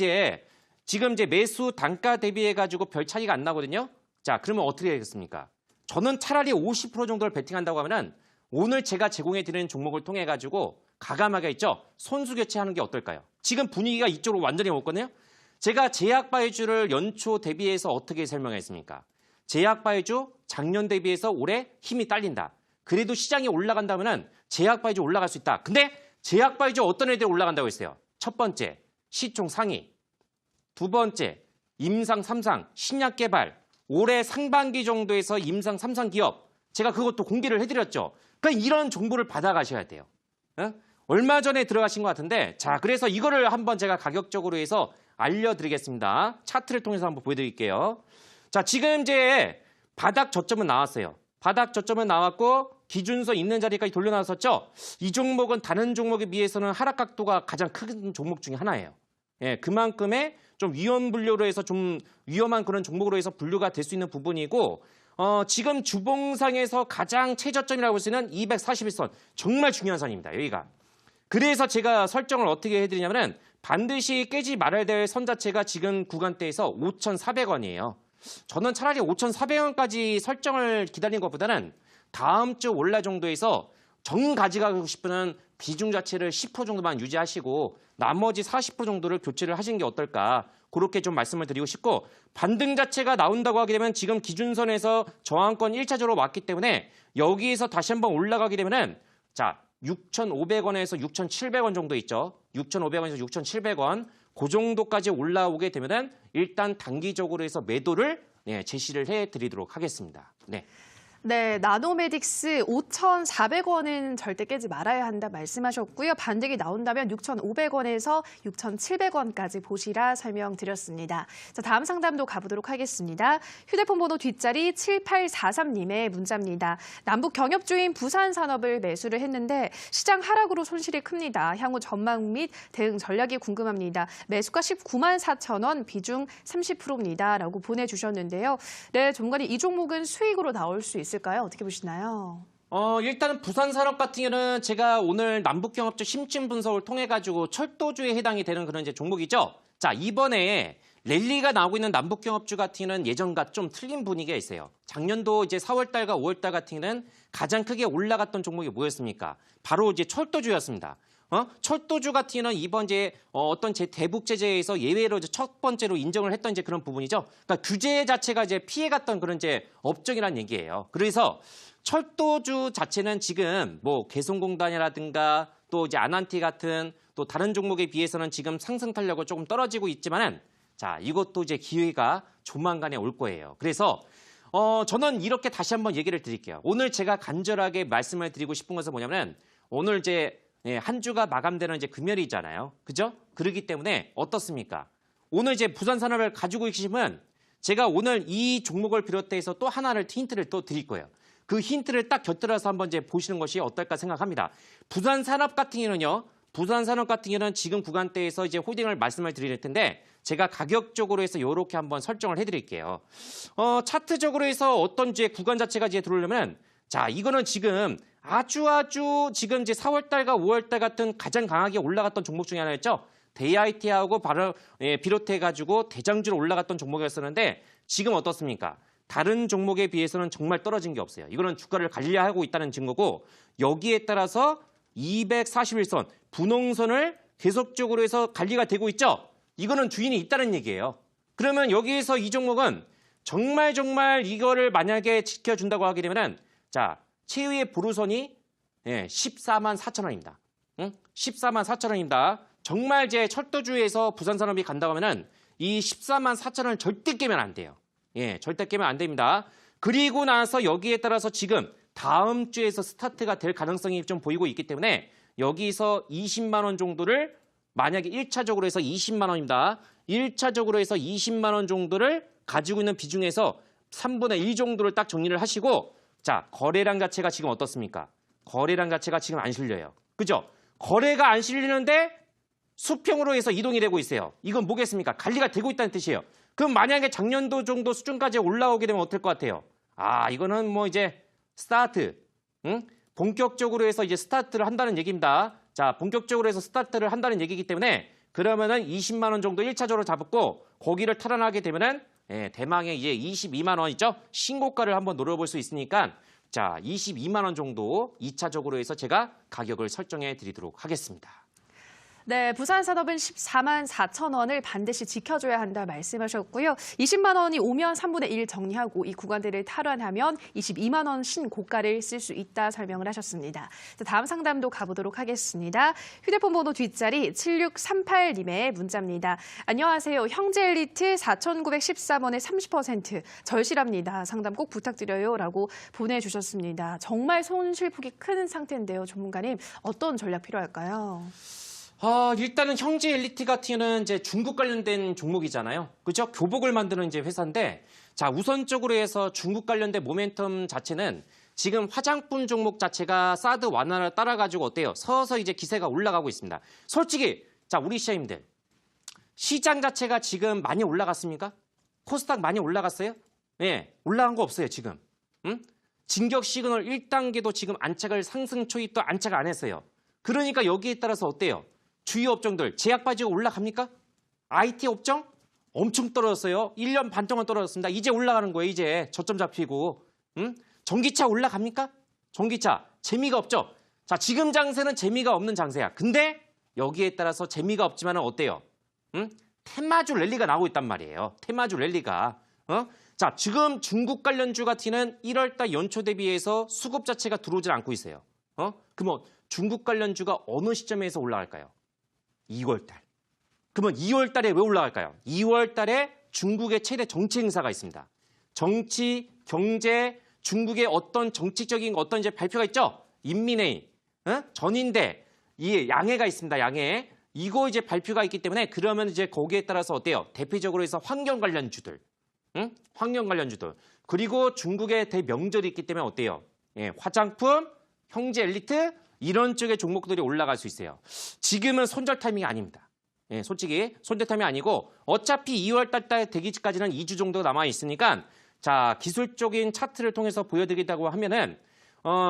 지금 이제 매수 단가 대비해 가지고 별 차이가 안 나거든요. 자, 그러면 어떻게 되겠습니까? 저는 차라리 50% 정도를 베팅한다고 하면은 오늘 제가 제공해 드리는 종목을 통해 가지고 가감하게 있죠. 손수 교체하는 게 어떨까요? 지금 분위기가 이쪽으로 완전히 왔거든요. 제가 제약바이오주를 연초 대비해서 어떻게 설명했습니까? 제약바이오주 작년 대비해서 올해 힘이 딸린다. 그래도 시장이 올라간다면은 제약바이오주 올라갈 수 있다. 근데 제약바이오주 어떤 애들이 올라간다고 했어요? 첫 번째, 시총 상위. 두 번째, 임상 3상, 신약 개발. 올해 상반기 정도에서 임상 3상 기업. 제가 그것도 공개를 해드렸죠. 그러니까 이런 정보를 받아가셔야 돼요. 얼마 전에 들어가신 것 같은데 자, 그래서 이거를 한번 제가 가격적으로 해서 알려드리겠습니다. 차트를 통해서 한번 보여드릴게요. 자, 지금 이제 바닥 저점은 나왔어요. 바닥 저점은 나왔고 기준선 있는 자리까지 돌려나왔었죠. 이 종목은 다른 종목에 비해서는 하락 각도가 가장 큰 종목 중에 하나예요. 예, 그만큼의 좀 위험 분류로 해서 좀 위험한 그런 종목으로 해서 분류가 될 수 있는 부분이고 지금 주봉상에서 가장 최저점이라고 볼 수 있는 241선 정말 중요한 선입니다. 여기가. 그래서 제가 설정을 어떻게 해드리냐면은 반드시 깨지 말아야 될 선 자체가 지금 구간대에서 5,400원이에요. 저는 차라리 5,400원까지 설정을 기다리는 것보다는 다음 주 월날 정도에서 정 가져가고 싶은 비중 자체를 10% 정도만 유지하시고 나머지 40% 정도를 교체를 하시는 게 어떨까 그렇게 좀 말씀을 드리고 싶고 반등 자체가 나온다고 하게 되면 지금 기준선에서 저항권 1차적으로 왔기 때문에 여기에서 다시 한번 올라가게 되면은 자 6,500원에서 6,700원 정도 있죠. 6,500원에서 6,700원 그 정도까지 올라오게 되면은 일단 단기적으로 해서 매도를 제시를 해드리도록 하겠습니다. 네. 네, 나노메딕스 5,400원은 절대 깨지 말아야 한다 말씀하셨고요. 반등이 나온다면 6,500원에서 6,700원까지 보시라 설명드렸습니다. 자, 다음 상담도 가보도록 하겠습니다. 휴대폰 번호 뒷자리 7843님의 문자입니다. 남북 경협주인 부산산업을 매수를 했는데 시장 하락으로 손실이 큽니다. 향후 전망 및 대응 전략이 궁금합니다. 매수가 19만 4천 원, 비중 30%입니다. 라고 보내주셨는데요. 네, 전문가님 이 종목은 수익으로 나올 수 있을까요? 어떻게 보시나요? 일단은 부산산업 같은 경우는 제가 오늘 남북경협주 심층 분석을 통해 가지고 철도주에 해당이 되는 그런 이제 종목이죠. 자, 이번에 랠리가 나오고 있는 남북경협주 같은 경우는 예전과 좀 틀린 분위기가 있어요. 작년도 이제 4월달과 5월달 같은 경우는 가장 크게 올라갔던 종목이 뭐였습니까? 바로 이제 철도주였습니다. 철도주 같은 경우는 이번 이제 어떤 대북 제재에서 예외로 이제 첫 번째로 인정을 했던 이제 그런 부분이죠. 그러니까 규제 자체가 이제 피해갔던 그런 이제 업종이란 얘기예요. 그래서 철도주 자체는 지금 뭐 개성공단이라든가 또 이제 아난티 같은 또 다른 종목에 비해서는 지금 상승 탄력은 조금 떨어지고 있지만은 자, 이것도 이제 기회가 조만간에 올 거예요. 그래서 저는 이렇게 다시 한번 얘기를 드릴게요. 오늘 제가 간절하게 말씀을 드리고 싶은 것은 뭐냐면 오늘 이제 한 주가 마감되는 이제 금요일이잖아요. 그죠? 그렇기 때문에 어떻습니까? 오늘 이제 부산산업을 가지고 계시면 제가 오늘 이 종목을 비롯해서 또 하나를 힌트를 또 드릴 거예요. 그 힌트를 딱 곁들여서 한번 이제 보시는 것이 어떨까 생각합니다. 부산산업 같은 경우는 지금 구간대에서 이제 홀딩을 말씀을 드릴 텐데 제가 가격적으로 해서 이렇게 한번 설정을 해드릴게요. 차트적으로 해서 어떤 이제 구간 자체가 이제 들어오려면 자, 이거는 지금 아주 지금 이제 4월달과 5월달 같은 가장 강하게 올라갔던 종목 중에 하나였죠. 데이아이티하고 바로 비롯해가지고 대장주로 올라갔던 종목이었었는데 지금 어떻습니까? 다른 종목에 비해서는 정말 떨어진 게 없어요. 이거는 주가를 관리하고 있다는 증거고 여기에 따라서 241선 분홍선을 계속적으로 해서 관리가 되고 있죠. 이거는 주인이 있다는 얘기예요. 그러면 여기에서 이 종목은 정말 이거를 만약에 지켜준다고 하게 되면은 자, 최후의 보루선이 14만 4천 원입니다. 14만 4천 원입니다. 정말 제 철도주에서 부산산업이 간다고 하면은 이 14만 4천 원을 절대 깨면 안 돼요. 예, 절대 깨면 안 됩니다. 그리고 나서 여기에 따라서 지금 다음 주에서 스타트가 될 가능성이 좀 보이고 있기 때문에 여기서 20만 원 정도를 만약에 1차적으로 해서 20만 원입니다. 1차적으로 해서 20만 원 정도를 가지고 있는 비중에서 3분의 1 정도를 딱 정리를 하시고 자, 거래량 자체가 지금 어떻습니까? 거래량 자체가 지금 안 실려요. 그죠? 거래가 안 실리는데 수평으로 해서 이동이 되고 있어요. 이건 뭐겠습니까? 관리가 되고 있다는 뜻이에요. 그럼 만약에 작년도 정도 수준까지 올라오게 되면 어떨 것 같아요? 아, 이거는 뭐 이제 스타트, 본격적으로 해서 이제 스타트를 한다는 얘기입니다. 자, 본격적으로 해서 스타트를 한다는 얘기이기 때문에 그러면은 20만 원 정도 1차적으로 잡고 거기를 탈환하게 되면은 예, 대망의 이제 22만 원이죠. 신고가를 한번 노려볼 수 있으니까 자, 22만 원 정도 2차적으로 해서 제가 가격을 설정해 드리도록 하겠습니다. 네, 부산산업은 14만 4천 원을 반드시 지켜줘야 한다 말씀하셨고요. 20만 원이 오면 3분의 1 정리하고 이 구간들을 탈환하면 22만 원 신고가를 쓸 수 있다 설명을 하셨습니다. 자, 다음 상담도 가보도록 하겠습니다. 휴대폰 번호 뒷자리 7638님의 문자입니다. 안녕하세요. 형제엘리트 4,913원에 30% 절실합니다. 상담 꼭 부탁드려요. 라고 보내주셨습니다. 정말 손실폭이 큰 상태인데요. 전문가님, 어떤 전략 필요할까요? 일단은 형제 엘리트 같은 경우는 이제 중국 관련된 종목이잖아요. 그죠? 교복을 만드는 이제 회사인데, 자, 우선적으로 해서 중국 관련된 모멘텀 자체는 지금 화장품 종목 자체가 사드 완화를 따라가지고 어때요? 서서 이제 기세가 올라가고 있습니다. 솔직히, 자, 우리 시장님들, 시장 자체가 지금 많이 올라갔습니까? 코스닥 많이 올라갔어요? 네, 올라간 거 없어요, 지금. 진격 시그널 1단계도 지금 안착을 상승 초입도 안착을 안 했어요. 그러니까 여기에 따라서 어때요? 주요 업종들 제약 빠지고 올라갑니까? IT 업종 엄청 떨어졌어요. 1년 반 동안 떨어졌습니다. 이제 올라가는 거예요. 이제 저점 잡히고. 전기차 올라갑니까? 전기차 재미가 없죠. 자, 지금 장세는 재미가 없는 장세야. 근데 여기에 따라서 재미가 없지만 어때요? 테마주 랠리가 나오고 있단 말이에요. 테마주 랠리가. 자, 지금 중국 관련주 같은 1월달 연초 대비해서 수급 자체가 들어오질 않고 있어요. 그러면 중국 관련주가 어느 시점에서 올라갈까요? 2월달. 그러면 2월달에 왜 올라갈까요? 2월달에 중국의 최대 정치 행사가 있습니다. 정치, 경제, 중국의 어떤 정치적인 어떤 이제 발표가 있죠? 인민회의, 전인대, 이 양해가 있습니다. 양해. 이거 이제 발표가 있기 때문에 그러면 이제 거기에 따라서 어때요? 대표적으로 해서 환경 관련주들, 환경 관련주들. 그리고 중국의 대명절이 있기 때문에 어때요? 예, 화장품, 형제 엘리트 이런 쪽의 종목들이 올라갈 수 있어요. 지금은 손절 타이밍이 아닙니다. 예, 솔직히 손절 타이밍이 아니고 어차피 2월 달 되기까지는 2주 정도 남아 있으니까 자, 기술적인 차트를 통해서 보여드리겠다고 하면은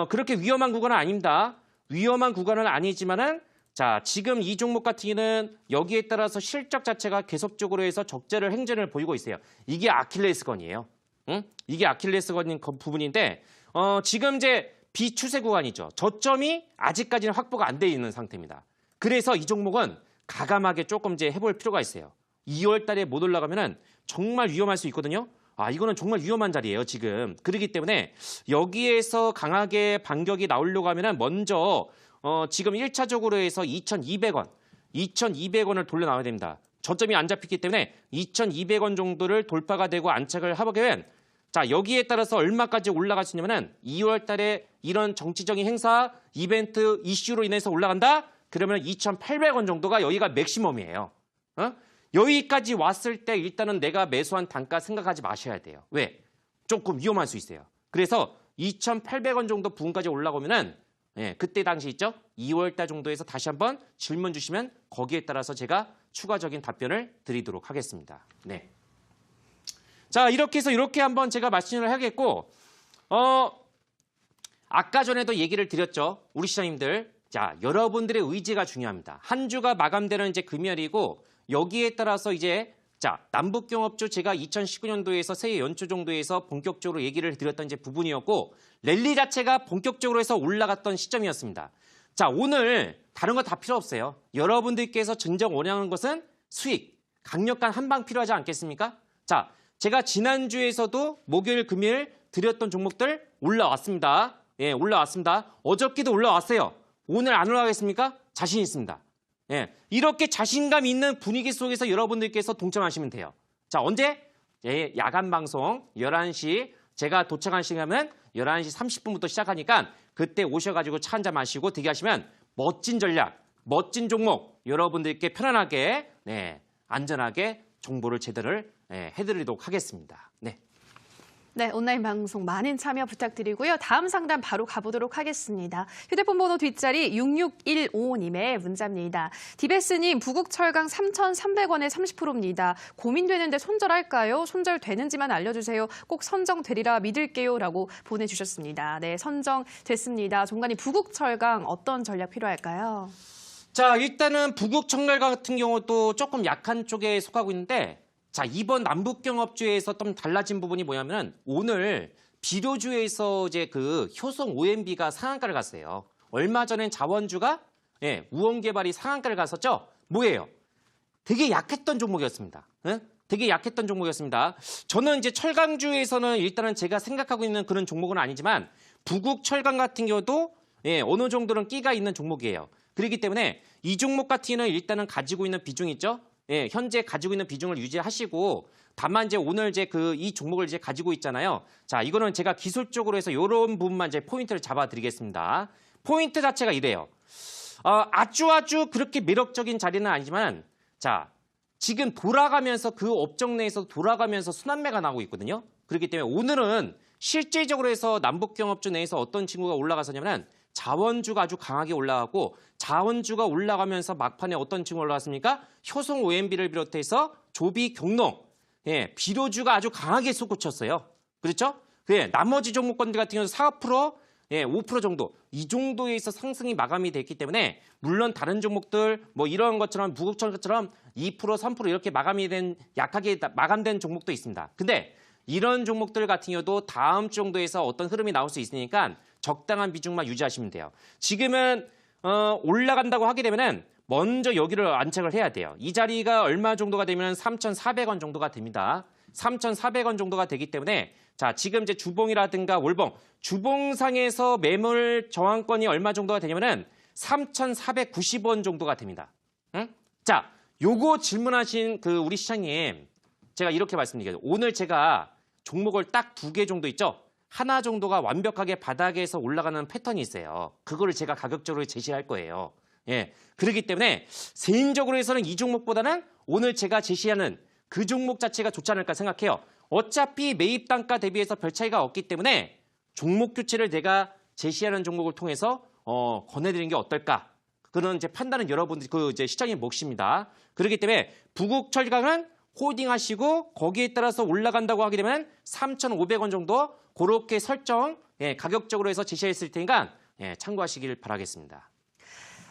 그렇게 위험한 구간은 아닙니다. 위험한 구간은 아니지만은 자, 지금 이 종목 같은 경우는 여기에 따라서 실적 자체가 계속적으로 해서 적자를 행진을 보이고 있어요. 이게 아킬레스건이에요. 이게 아킬레스건인 부분인데 지금 이제 비추세 구간이죠. 저점이 아직까지는 확보가 안 돼 있는 상태입니다. 그래서 이 종목은 가감하게 조금 이제 해볼 필요가 있어요. 2월 달에 못 올라가면은 정말 위험할 수 있거든요. 아, 이거는 정말 위험한 자리예요, 지금. 그렇기 때문에 여기에서 강하게 반격이 나오려고 하면은 먼저 지금 1차적으로 해서 2,200원, 2,200원을 돌려 나와야 됩니다. 저점이 안 잡혔기 때문에 2,200원 정도를 돌파가 되고 안착을 하게 되면 자, 여기에 따라서 얼마까지 올라갈 수 있냐면은 2월 달에 이런 정치적인 행사, 이벤트, 이슈로 인해서 올라간다? 그러면 2,800원 정도가 여기가 맥시멈이에요. 여기까지 왔을 때 일단은 내가 매수한 단가 생각하지 마셔야 돼요. 왜? 조금 위험할 수 있어요. 그래서 2,800원 정도 부분까지 올라오면은 예, 그때 당시 있죠? 2월 달 정도에서 다시 한번 질문 주시면 거기에 따라서 제가 추가적인 답변을 드리도록 하겠습니다. 네. 자, 이렇게 해서 이렇게 한번 제가 말씀을 하겠고, 아까 전에도 얘기를 드렸죠. 우리 시장님들. 자, 여러분들의 의지가 중요합니다. 한 주가 마감되는 이제 금요일이고, 여기에 따라서 이제, 자, 남북경협주 제가 2019년도에서 새해 연초 정도에서 본격적으로 얘기를 드렸던 이제 부분이었고, 랠리 자체가 본격적으로 해서 올라갔던 시점이었습니다. 자, 오늘 다른 거 다 필요 없어요. 여러분들께서 진정 원하는 것은 수익, 강력한 한방 필요하지 않겠습니까? 자, 제가 지난주에서도 목요일, 금요일 드렸던 종목들 올라왔습니다. 예, 올라왔습니다. 어저께도 올라왔어요. 오늘 안 올라가겠습니까? 자신 있습니다. 예, 이렇게 자신감 있는 분위기 속에서 여러분들께서 동참하시면 돼요. 자, 언제? 예, 야간 방송 11시 제가 도착한 시간은 11시 30분부터 시작하니까 그때 오셔가지고 차 한잔 마시고 대기하시면 멋진 전략, 멋진 종목 여러분들께 편안하게 네, 안전하게 정보를 제대로 해드리도록 하겠습니다. 네. 네, 온라인 방송 많은 참여 부탁드리고요. 다음 상담 바로 가보도록 하겠습니다. 휴대폰 번호 뒷자리 6615님의 문자입니다. 디베스님, 부국철강 3,300원에 30%입니다. 고민되는데 손절할까요? 손절되는지만 알려주세요. 꼭 선정되리라 믿을게요. 라고 보내주셨습니다. 네, 선정됐습니다. 종관님, 부국철강 어떤 전략 필요할까요? 자, 일단은 부국철강 같은 경우도 조금 약한 쪽에 속하고 있는데 자, 이번 남북경협주에서 좀 달라진 부분이 뭐냐면 오늘 비료주에서 이제 그 효성 OMB가 상한가를 갔어요. 얼마 전엔 자원주가 우원개발이 상한가를 갔었죠. 뭐예요? 되게 약했던 종목이었습니다. 되게 약했던 종목이었습니다. 저는 이제 철강주에서는 일단은 제가 생각하고 있는 그런 종목은 아니지만 부국철강 같은 경우도 어느 정도는 끼가 있는 종목이에요. 그렇기 때문에 이 종목 같은 경우는 일단은 가지고 있는 비중이 있죠. 현재 가지고 있는 비중을 유지하시고 다만 이제 오늘 이제 이 종목을 이제 가지고 있잖아요. 자, 이거는 제가 기술적으로 해서 이런 부분만 이제 포인트를 잡아드리겠습니다. 포인트 자체가 이래요. 아주 그렇게 매력적인 자리는 아니지만 자, 지금 돌아가면서 그 업종 내에서 돌아가면서 순환매가 나오고 있거든요. 그렇기 때문에 오늘은 실질적으로 해서 남북경협주 내에서 어떤 친구가 올라가서냐면 자원주가 아주 강하게 올라가고 자원주가 올라가면서 막판에 어떤 친구가 올라갔습니까? 효성 OMB를 비롯해서 조비 경농, 비료주가 아주 강하게 솟구쳤어요. 그렇죠? 나머지 종목권들 같은 경우는 4%, 5% 정도 이 정도에서 상승이 마감이 됐기 때문에 물론 다른 종목들 뭐 이런 것처럼 부국철처럼 2%, 3% 이렇게 마감이 된 약하게 마감된 종목도 있습니다. 근데 이런 종목들 같은 경우도 다음 주 정도에서 어떤 흐름이 나올 수 있으니까 적당한 비중만 유지하시면 돼요. 지금은 올라간다고 하게 되면은 먼저 여기를 안착을 해야 돼요. 이 자리가 얼마 정도가 되면 3,400원 정도가 됩니다. 3,400원 정도가 되기 때문에 자, 지금 이제 주봉이라든가 월봉, 주봉상에서 매물 저항권이 얼마 정도가 되냐면은 3,490원 정도가 됩니다. 응? 자, 요거 질문하신 그 우리 시장님, 제가 이렇게 말씀드릴게요. 오늘 제가 종목을 딱 2개 정도 있죠? 하나 정도가 완벽하게 바닥에서 올라가는 패턴이 있어요. 그거를 제가 가격적으로 제시할 거예요. 그렇기 때문에 개인적으로 해서는 이 종목보다는 오늘 제가 제시하는 그 종목 자체가 좋지 않을까 생각해요. 어차피 매입 단가 대비해서 별 차이가 없기 때문에 종목 교체를 내가 제시하는 종목을 통해서 권해드리는 게 어떨까? 그런 이제 판단은 여러분들 그 이제 시장의 몫입니다. 그렇기 때문에 부국철강은 홀딩하시고 거기에 따라서 올라간다고 하게 되면 3,500원 정도 그렇게 설정 가격적으로 해서 제시했을 테니까 참고하시길 바라겠습니다.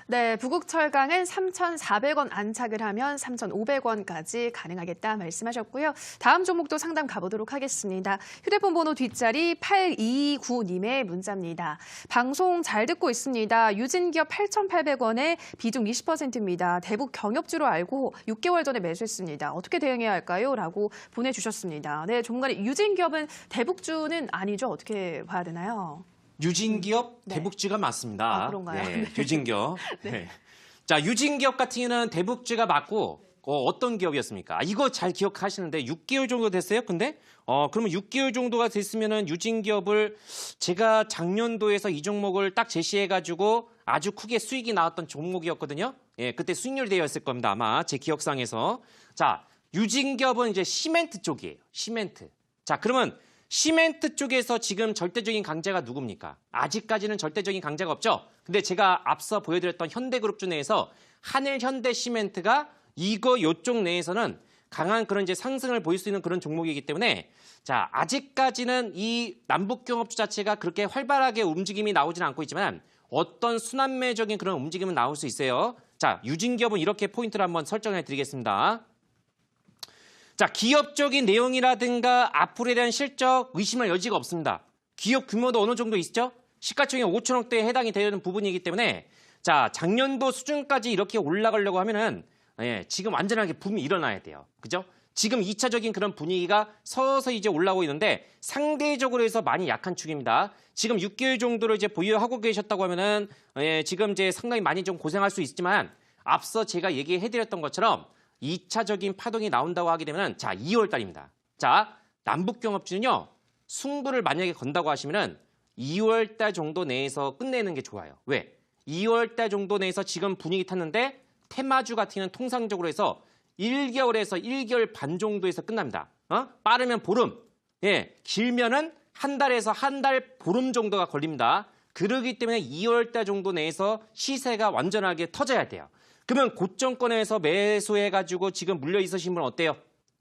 네, 부국철강은 3,400원 안착을 하면 3,500원까지 가능하겠다 말씀하셨고요. 다음 종목도 상담 가보도록 하겠습니다. 휴대폰 번호 뒷자리 8229님의 문자입니다. 방송 잘 듣고 있습니다. 유진기업 8,800원에 비중 20%입니다. 대북 경협주로 알고 6개월 전에 매수했습니다. 어떻게 대응해야 할까요? 라고 보내주셨습니다. 네, 종간에 유진기업은 대북주는 아니죠? 어떻게 봐야 되나요? 유진기업 대북주가 맞습니다. 아, 그런가요? 네, 유진기업. 네. 자, 유진기업 같은 경우는 대북주가 맞고 어떤 기업이었습니까? 이거 잘 기억하시는데 6개월 정도 됐어요? 근데 그러면 6개월 정도가 됐으면은 유진기업을 제가 작년도에서 이 종목을 딱 제시해가지고 아주 크게 수익이 나왔던 종목이었거든요. 그때 수익률 되었을 겁니다. 아마 제 기억상에서. 자, 유진기업은 이제 시멘트 쪽이에요. 시멘트. 자, 그러면 시멘트 쪽에서 지금 절대적인 강자가 누굽니까? 아직까지는 절대적인 강자가 없죠. 근데 제가 앞서 보여드렸던 현대그룹주 내에서 한일현대시멘트가 요쪽 내에서는 강한 그런 이제 상승을 보일 수 있는 그런 종목이기 때문에 자, 아직까지는 이 남북경협주 자체가 그렇게 활발하게 움직임이 나오지는 않고 있지만 어떤 순환매적인 그런 움직임은 나올 수 있어요. 자, 유진기업은 이렇게 포인트를 한번 설정해 드리겠습니다. 자, 기업적인 내용이라든가 앞으로에 대한 실적 의심할 여지가 없습니다. 기업 규모도 어느 정도 있죠? 시가총액 5천억대에 해당이 되는 부분이기 때문에 자, 작년도 수준까지 이렇게 올라가려고 하면은 지금 완전하게 붐이 일어나야 돼요. 그죠? 지금 2차적인 그런 분위기가 서서히 이제 올라오고 있는데 상대적으로 해서 많이 약한 축입니다. 지금 6개월 정도를 이제 보유하고 계셨다고 하면은 지금 이제 상당히 많이 좀 고생할 수 있지만 앞서 제가 얘기해드렸던 것처럼 2차적인 파동이 나온다고 하게 되면 자, 2월 달입니다. 자, 남북경합주는요. 승부를 만약에 건다고 하시면은 2월 달 정도 내에서 끝내는 게 좋아요. 왜? 2월 달 정도 내에서 지금 분위기 탔는데 테마주 같은 경우는 통상적으로 해서 1개월에서 1개월 반 정도에서 끝납니다. 빠르면 보름, 예, 길면은 한 달에서 한 달 보름 정도가 걸립니다. 그러기 때문에 2월 달 정도 내에서 시세가 완전하게 터져야 돼요. 그러면 고점권에서 매수해가지고 지금 물려 있으신 분 어때요?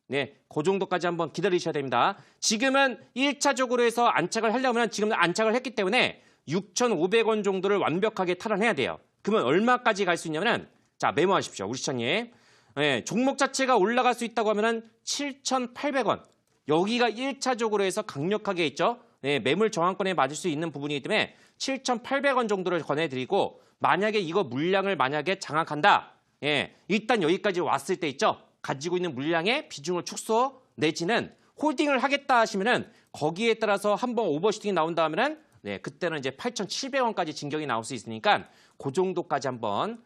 네, 그 정도까지 한번 기다리셔야 됩니다. 지금은 1차적으로 해서 안착을 하려면 지금 안착을 했기 때문에 6,500원 정도를 완벽하게 탈환해야 돼요. 그러면 얼마까지 갈 수 있냐면은 자, 메모하십시오. 우리 시청님. 네, 종목 자체가 올라갈 수 있다고 하면은 7,800원. 여기가 1차적으로 해서 강력하게 있죠. 네, 매물 저항권에 맞을 수 있는 부분이기 때문에 7,800원 정도를 권해드리고 만약에 이거 물량을 만약에 장악한다. 예, 일단 여기까지 왔을 때 있죠. 가지고 있는 물량의 비중을 축소 내지는 홀딩을 하겠다 하시면은 거기에 따라서 한번 오버슈팅이 나온다 하면은 네, 그때는 이제 8,700원까지 진격이 나올 수 있으니까 그 정도까지 한번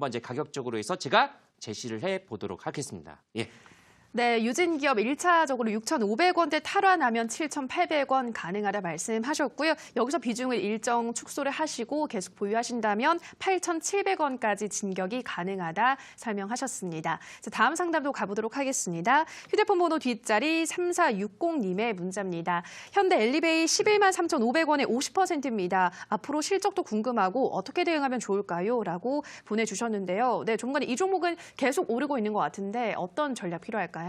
이제 가격적으로 해서 제가 제시를 해 보도록 하겠습니다. 예. 네, 유진기업 1차적으로 6,500원대 탈환하면 7,800원 가능하다 말씀하셨고요. 여기서 비중을 일정 축소를 하시고 계속 보유하신다면 8,700원까지 진격이 가능하다 설명하셨습니다. 자, 다음 상담도 가보도록 하겠습니다. 휴대폰 번호 뒷자리 3460님의 문자입니다. 현대 엘리베이 11만 3,500원에 50%입니다. 앞으로 실적도 궁금하고 어떻게 대응하면 좋을까요? 라고 보내주셨는데요. 네, 전문가님 이 종목은 계속 오르고 있는 것 같은데 어떤 전략 필요할까요?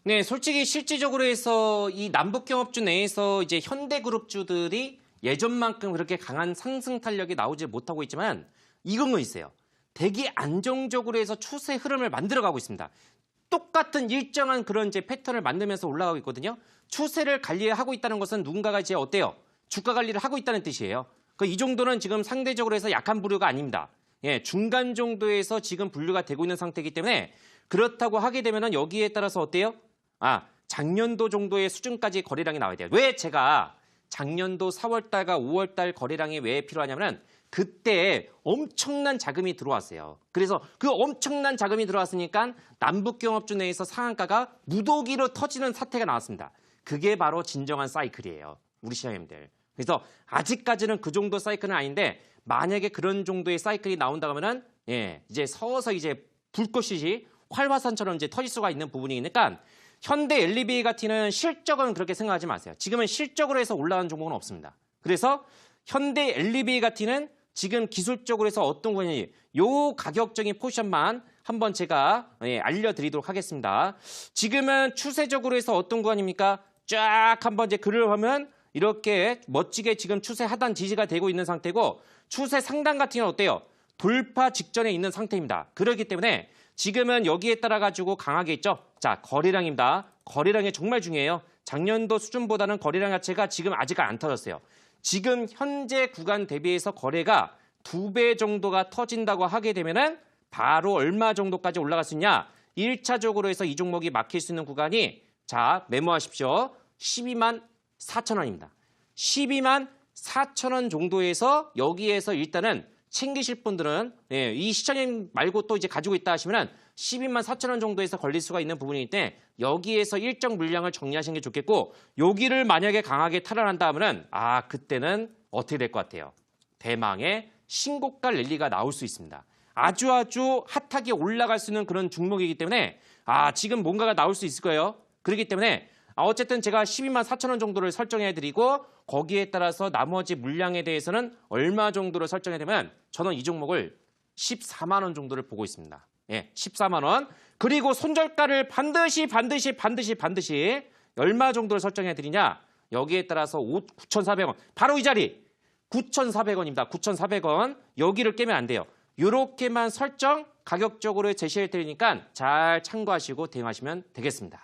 네, 솔직히 실질적으로 해서 이 남북경합주 내에서 이제 현대그룹주들이 예전만큼 그렇게 강한 상승 탄력이 나오지 못하고 있지만 이건 거 있어요. 되게 안정적으로 해서 추세 흐름을 만들어가고 있습니다. 똑같은 일정한 그런 이제 패턴을 만들면서 올라가고 있거든요. 추세를 관리하고 있다는 것은 누군가가 이제 어때요? 주가 관리를 하고 있다는 뜻이에요. 이 정도는 지금 상대적으로 해서 약한 부류가 아닙니다. 예, 중간 정도에서 지금 분류가 되고 있는 상태이기 때문에 그렇다고 하게 되면은 여기에 따라서 어때요? 작년도 정도의 수준까지 거래량이 나와야 돼요. 왜 제가 작년도 4월달과 5월달 거래량이 왜 필요하냐면은 그때 엄청난 자금이 들어왔어요. 그래서 그 엄청난 자금이 들어왔으니까 남북경합주 내에서 상한가가 무더기로 터지는 사태가 나왔습니다. 그게 바로 진정한 사이클이에요. 우리 시장님들. 그래서 아직까지는 그 정도 사이클은 아닌데 만약에 그런 정도의 사이클이 나온다 하면은 이제 서서 이제 불꽃이 활화산처럼 이제 터질 수가 있는 부분이니까 현대 엘리베이 같은 실적은 그렇게 생각하지 마세요. 지금은 실적으로 해서 올라가는 종목은 없습니다. 그래서 현대 엘리베이 같은 지금 기술적으로 해서 어떤 거냐 요 가격적인 포지션만 한번 제가 알려드리도록 하겠습니다. 지금은 추세적으로 해서 어떤 구간입니까? 쫙 한번 이제 글을 하면 이렇게 멋지게 지금 추세 하단 지지가 되고 있는 상태고 추세 상단 같은 경우는 어때요? 돌파 직전에 있는 상태입니다. 그렇기 때문에 지금은 여기에 따라 가지고 강하게 있죠. 자, 거래량입니다. 거래량이 정말 중요해요. 작년도 수준보다는 거래량 자체가 지금 아직 안 터졌어요. 지금 현재 구간 대비해서 거래가 2배 정도가 터진다고 하게 되면은 바로 얼마 정도까지 올라갈 수 있냐? 1차적으로 해서 이 종목이 막힐 수 있는 구간이 자, 메모하십시오. 12만 4천 원입니다. 12만 4천 원 정도에서 여기에서 일단은 챙기실 분들은 이 시청님 말고 또 이제 가지고 있다 하시면 12만 4천 원 정도에서 걸릴 수가 있는 부분이기 때문에 여기에서 일정 물량을 정리하시는 게 좋겠고 여기를 만약에 강하게 탈환한다 하면은 그때는 어떻게 될 것 같아요? 대망의 신고가 랠리가 나올 수 있습니다. 아주 핫하게 올라갈 수 있는 그런 종목이기 때문에 지금 뭔가가 나올 수 있을 거예요. 그렇기 때문에 어쨌든 제가 12만 4천 원 정도를 설정해드리고 거기에 따라서 나머지 물량에 대해서는 얼마 정도로 설정해드리면 저는 이 종목을 14만 원 정도를 보고 있습니다. 14만 원. 그리고 손절가를 반드시 얼마 정도를 설정해드리냐. 여기에 따라서 9,400원. 바로 이 자리. 9,400원입니다. 9,400원. 여기를 깨면 안 돼요. 이렇게만 설정 가격적으로 제시해드리니까 잘 참고하시고 대응하시면 되겠습니다.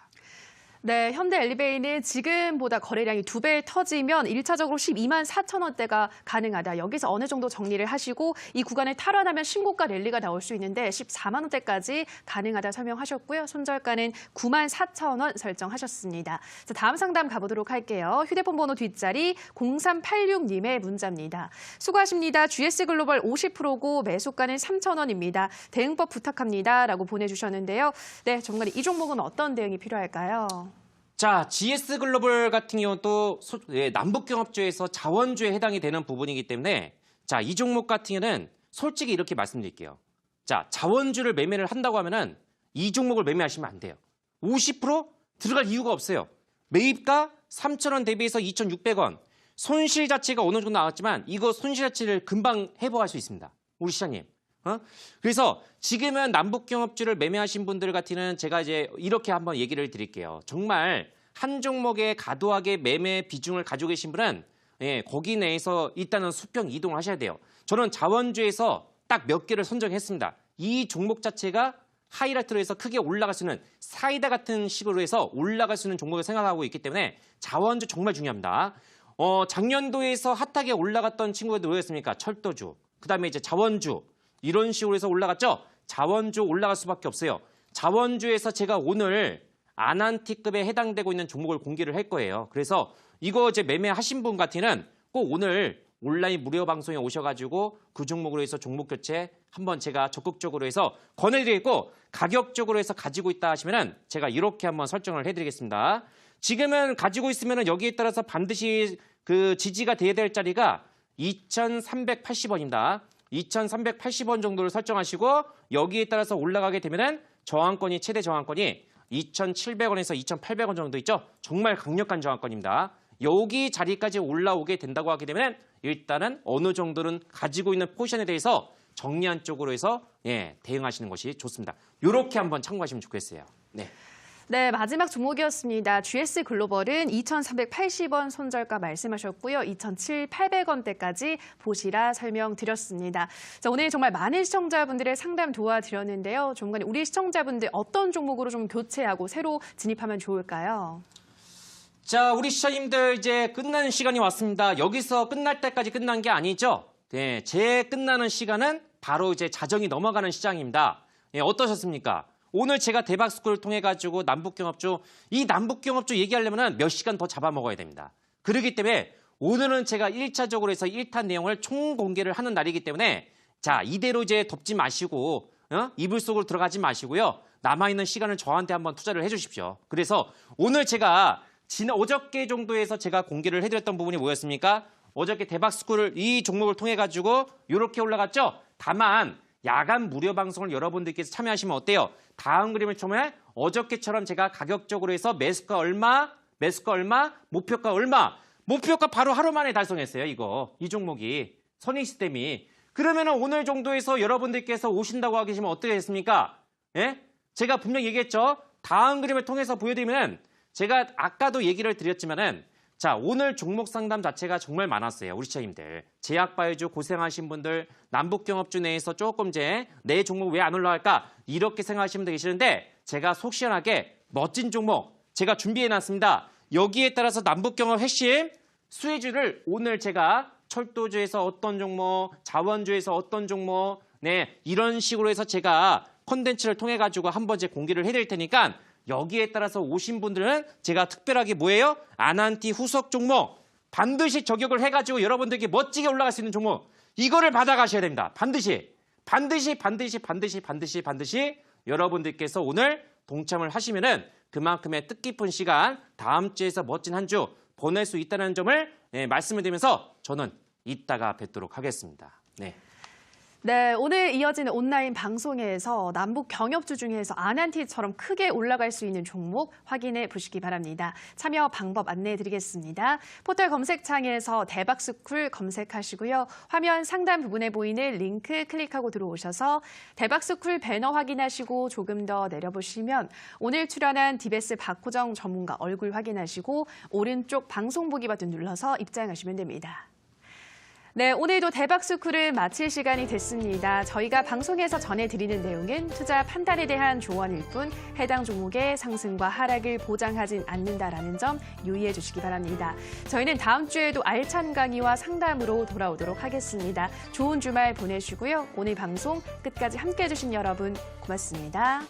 네, 현대 엘리베이는 지금보다 거래량이 2배 터지면 1차적으로 12만 4천 원대가 가능하다. 여기서 어느 정도 정리를 하시고 이 구간을 탈환하면 신고가 랠리가 나올 수 있는데 14만 원대까지 가능하다 설명하셨고요. 손절가는 9만 4천 원 설정하셨습니다. 자, 다음 상담 가보도록 할게요. 휴대폰 번호 뒷자리 0386님의 문자입니다. 수고하십니다. GS글로벌 50%고 매수가는 3천 원입니다. 대응법 부탁합니다. 라고 보내주셨는데요. 네, 전문가님 이 종목은 어떤 대응이 필요할까요? 자, GS 글로벌 같은 경우도 남북경합주에서 자원주에 해당이 되는 부분이기 때문에 자, 이 종목 같은 경우는 솔직히 이렇게 말씀드릴게요. 자, 자원주를 매매를 한다고 하면은 이 종목을 매매하시면 안 돼요. 50% 들어갈 이유가 없어요. 매입가 3,000원 대비해서 2,600원. 손실 자체가 어느 정도 나왔지만 이거 손실 자체를 금방 회복할 수 있습니다. 우리 시장님. 그래서 지금은 남북경합주를 매매하신 분들 같으면 제가 이제 이렇게 한번 얘기를 드릴게요. 정말 한 종목에 과도하게 매매 비중을 가지고 계신 분은 거기 내에서 일단은 수평 이동을 하셔야 돼요. 저는 자원주에서 딱 몇 개를 선정했습니다. 이 종목 자체가 하이라이트로 해서 크게 올라갈 수 있는 사이다 같은 식으로 해서 올라갈 수 있는 종목을 생각하고 있기 때문에 자원주 정말 중요합니다. 작년도에서 핫하게 올라갔던 친구들 뭐였습니까? 철도주, 그다음에 이제 자원주 이런 식으로 해서 올라갔죠? 자원주 올라갈 수밖에 없어요. 자원주에서 제가 오늘 아난티급에 해당되고 있는 종목을 공개를 할 거예요. 그래서 이거 이제 매매하신 분 같으면 꼭 오늘 온라인 무료 방송에 오셔가지고 그 종목으로 해서 종목 교체 한번 제가 적극적으로 해서 권해드리겠고 가격적으로 해서 가지고 있다 하시면은 제가 이렇게 한번 설정을 해드리겠습니다. 지금은 가지고 있으면은 여기에 따라서 반드시 그 지지가 돼야 될 자리가 2,380원입니다. 2,380원 정도를 설정하시고 여기에 따라서 올라가게 되면은 저항권이 최대 저항권이 2,700원에서 2,800원 정도 있죠. 정말 강력한 저항권입니다. 여기 자리까지 올라오게 된다고 하게 되면 일단은 어느 정도는 가지고 있는 포지션에 대해서 정리한 쪽으로 해서 대응하시는 것이 좋습니다. 이렇게 한번 참고하시면 좋겠어요. 네. 네, 마지막 종목이었습니다. GS 글로벌은 2,380원 손절가 말씀하셨고요. 2,700원대까지 보시라 설명드렸습니다. 자, 오늘 정말 많은 시청자분들의 상담 도와드렸는데요. 조만간 우리 시청자분들 어떤 종목으로 좀 교체하고 새로 진입하면 좋을까요? 자, 우리 시청자님들 이제 끝나는 시간이 왔습니다. 여기서 끝날 때까지 끝난 게 아니죠. 네, 제 끝나는 시간은 바로 이제 자정이 넘어가는 시장입니다. 어떠셨습니까? 오늘 제가 대박스쿨을 통해 가지고 남북경합주, 이 남북경합주 얘기하려면 몇 시간 더 잡아먹어야 됩니다. 그렇기 때문에 오늘은 제가 1차적으로 해서 1탄 내용을 총 공개를 하는 날이기 때문에 자, 이대로 이제 덮지 마시고 이불 속으로 들어가지 마시고요. 남아있는 시간을 저한테 한번 투자를 해주십시오. 그래서 오늘 제가 어저께 정도에서 제가 공개를 해드렸던 부분이 뭐였습니까? 어저께 대박스쿨을 이 종목을 통해 가지고 이렇게 올라갔죠? 다만 야간 무료 방송을 여러분들께서 참여하시면 어때요? 다음 그림을 처음에 어저께처럼 제가 가격적으로 해서 매수가 얼마, 목표가 얼마, 목표가 바로 하루 만에 달성했어요. 이 종목이 선익시스템이. 그러면은 오늘 정도에서 여러분들께서 오신다고 하시면 계시면 어떻게 됐습니까? 제가 분명히 얘기했죠. 다음 그림을 통해서 보여드리면 제가 아까도 얘기를 드렸지만은 자, 오늘 종목 상담 자체가 정말 많았어요. 우리 시청자님들. 제약바이오주 고생하신 분들, 남북경합주 내에서 조금 이제 내 종목 왜 안 올라갈까? 이렇게 생각하시는 분들 계시는데 제가 속 시원하게 멋진 종목 제가 준비해놨습니다. 여기에 따라서 남북경합 핵심 수혜주를 오늘 제가 철도주에서 어떤 종목, 자원주에서 어떤 종목, 이런 식으로 해서 제가 콘텐츠를 통해 가지고 한번 이제 공개를 해드릴 테니까 여기에 따라서 오신 분들은 제가 특별하게 뭐예요? 아난티 후속 종목 반드시 저격을 해가지고 여러분들께 멋지게 올라갈 수 있는 종목 이거를 받아가셔야 됩니다. 반드시 여러분들께서 오늘 동참을 하시면은 그만큼의 뜻깊은 시간 다음 주에서 멋진 한 주 보낼 수 있다는 점을 말씀을 드리면서 저는 이따가 뵙도록 하겠습니다. 네, 오늘 이어지는 온라인 방송에서 남북 경협주 중에서 아난티처럼 크게 올라갈 수 있는 종목 확인해 보시기 바랍니다. 참여 방법 안내해 드리겠습니다. 포털 검색창에서 대박스쿨 검색하시고요. 화면 상단 부분에 보이는 링크 클릭하고 들어오셔서 대박스쿨 배너 확인하시고 조금 더 내려보시면 오늘 출연한 디베스 박호정 전문가 얼굴 확인하시고 오른쪽 방송 보기 버튼 눌러서 입장하시면 됩니다. 네, 오늘도 대박스쿨을 마칠 시간이 됐습니다. 저희가 방송에서 전해드리는 내용은 투자 판단에 대한 조언일 뿐 해당 종목의 상승과 하락을 보장하진 않는다라는 점 유의해 주시기 바랍니다. 저희는 다음 주에도 알찬 강의와 상담으로 돌아오도록 하겠습니다. 좋은 주말 보내시고요. 오늘 방송 끝까지 함께해 주신 여러분 고맙습니다.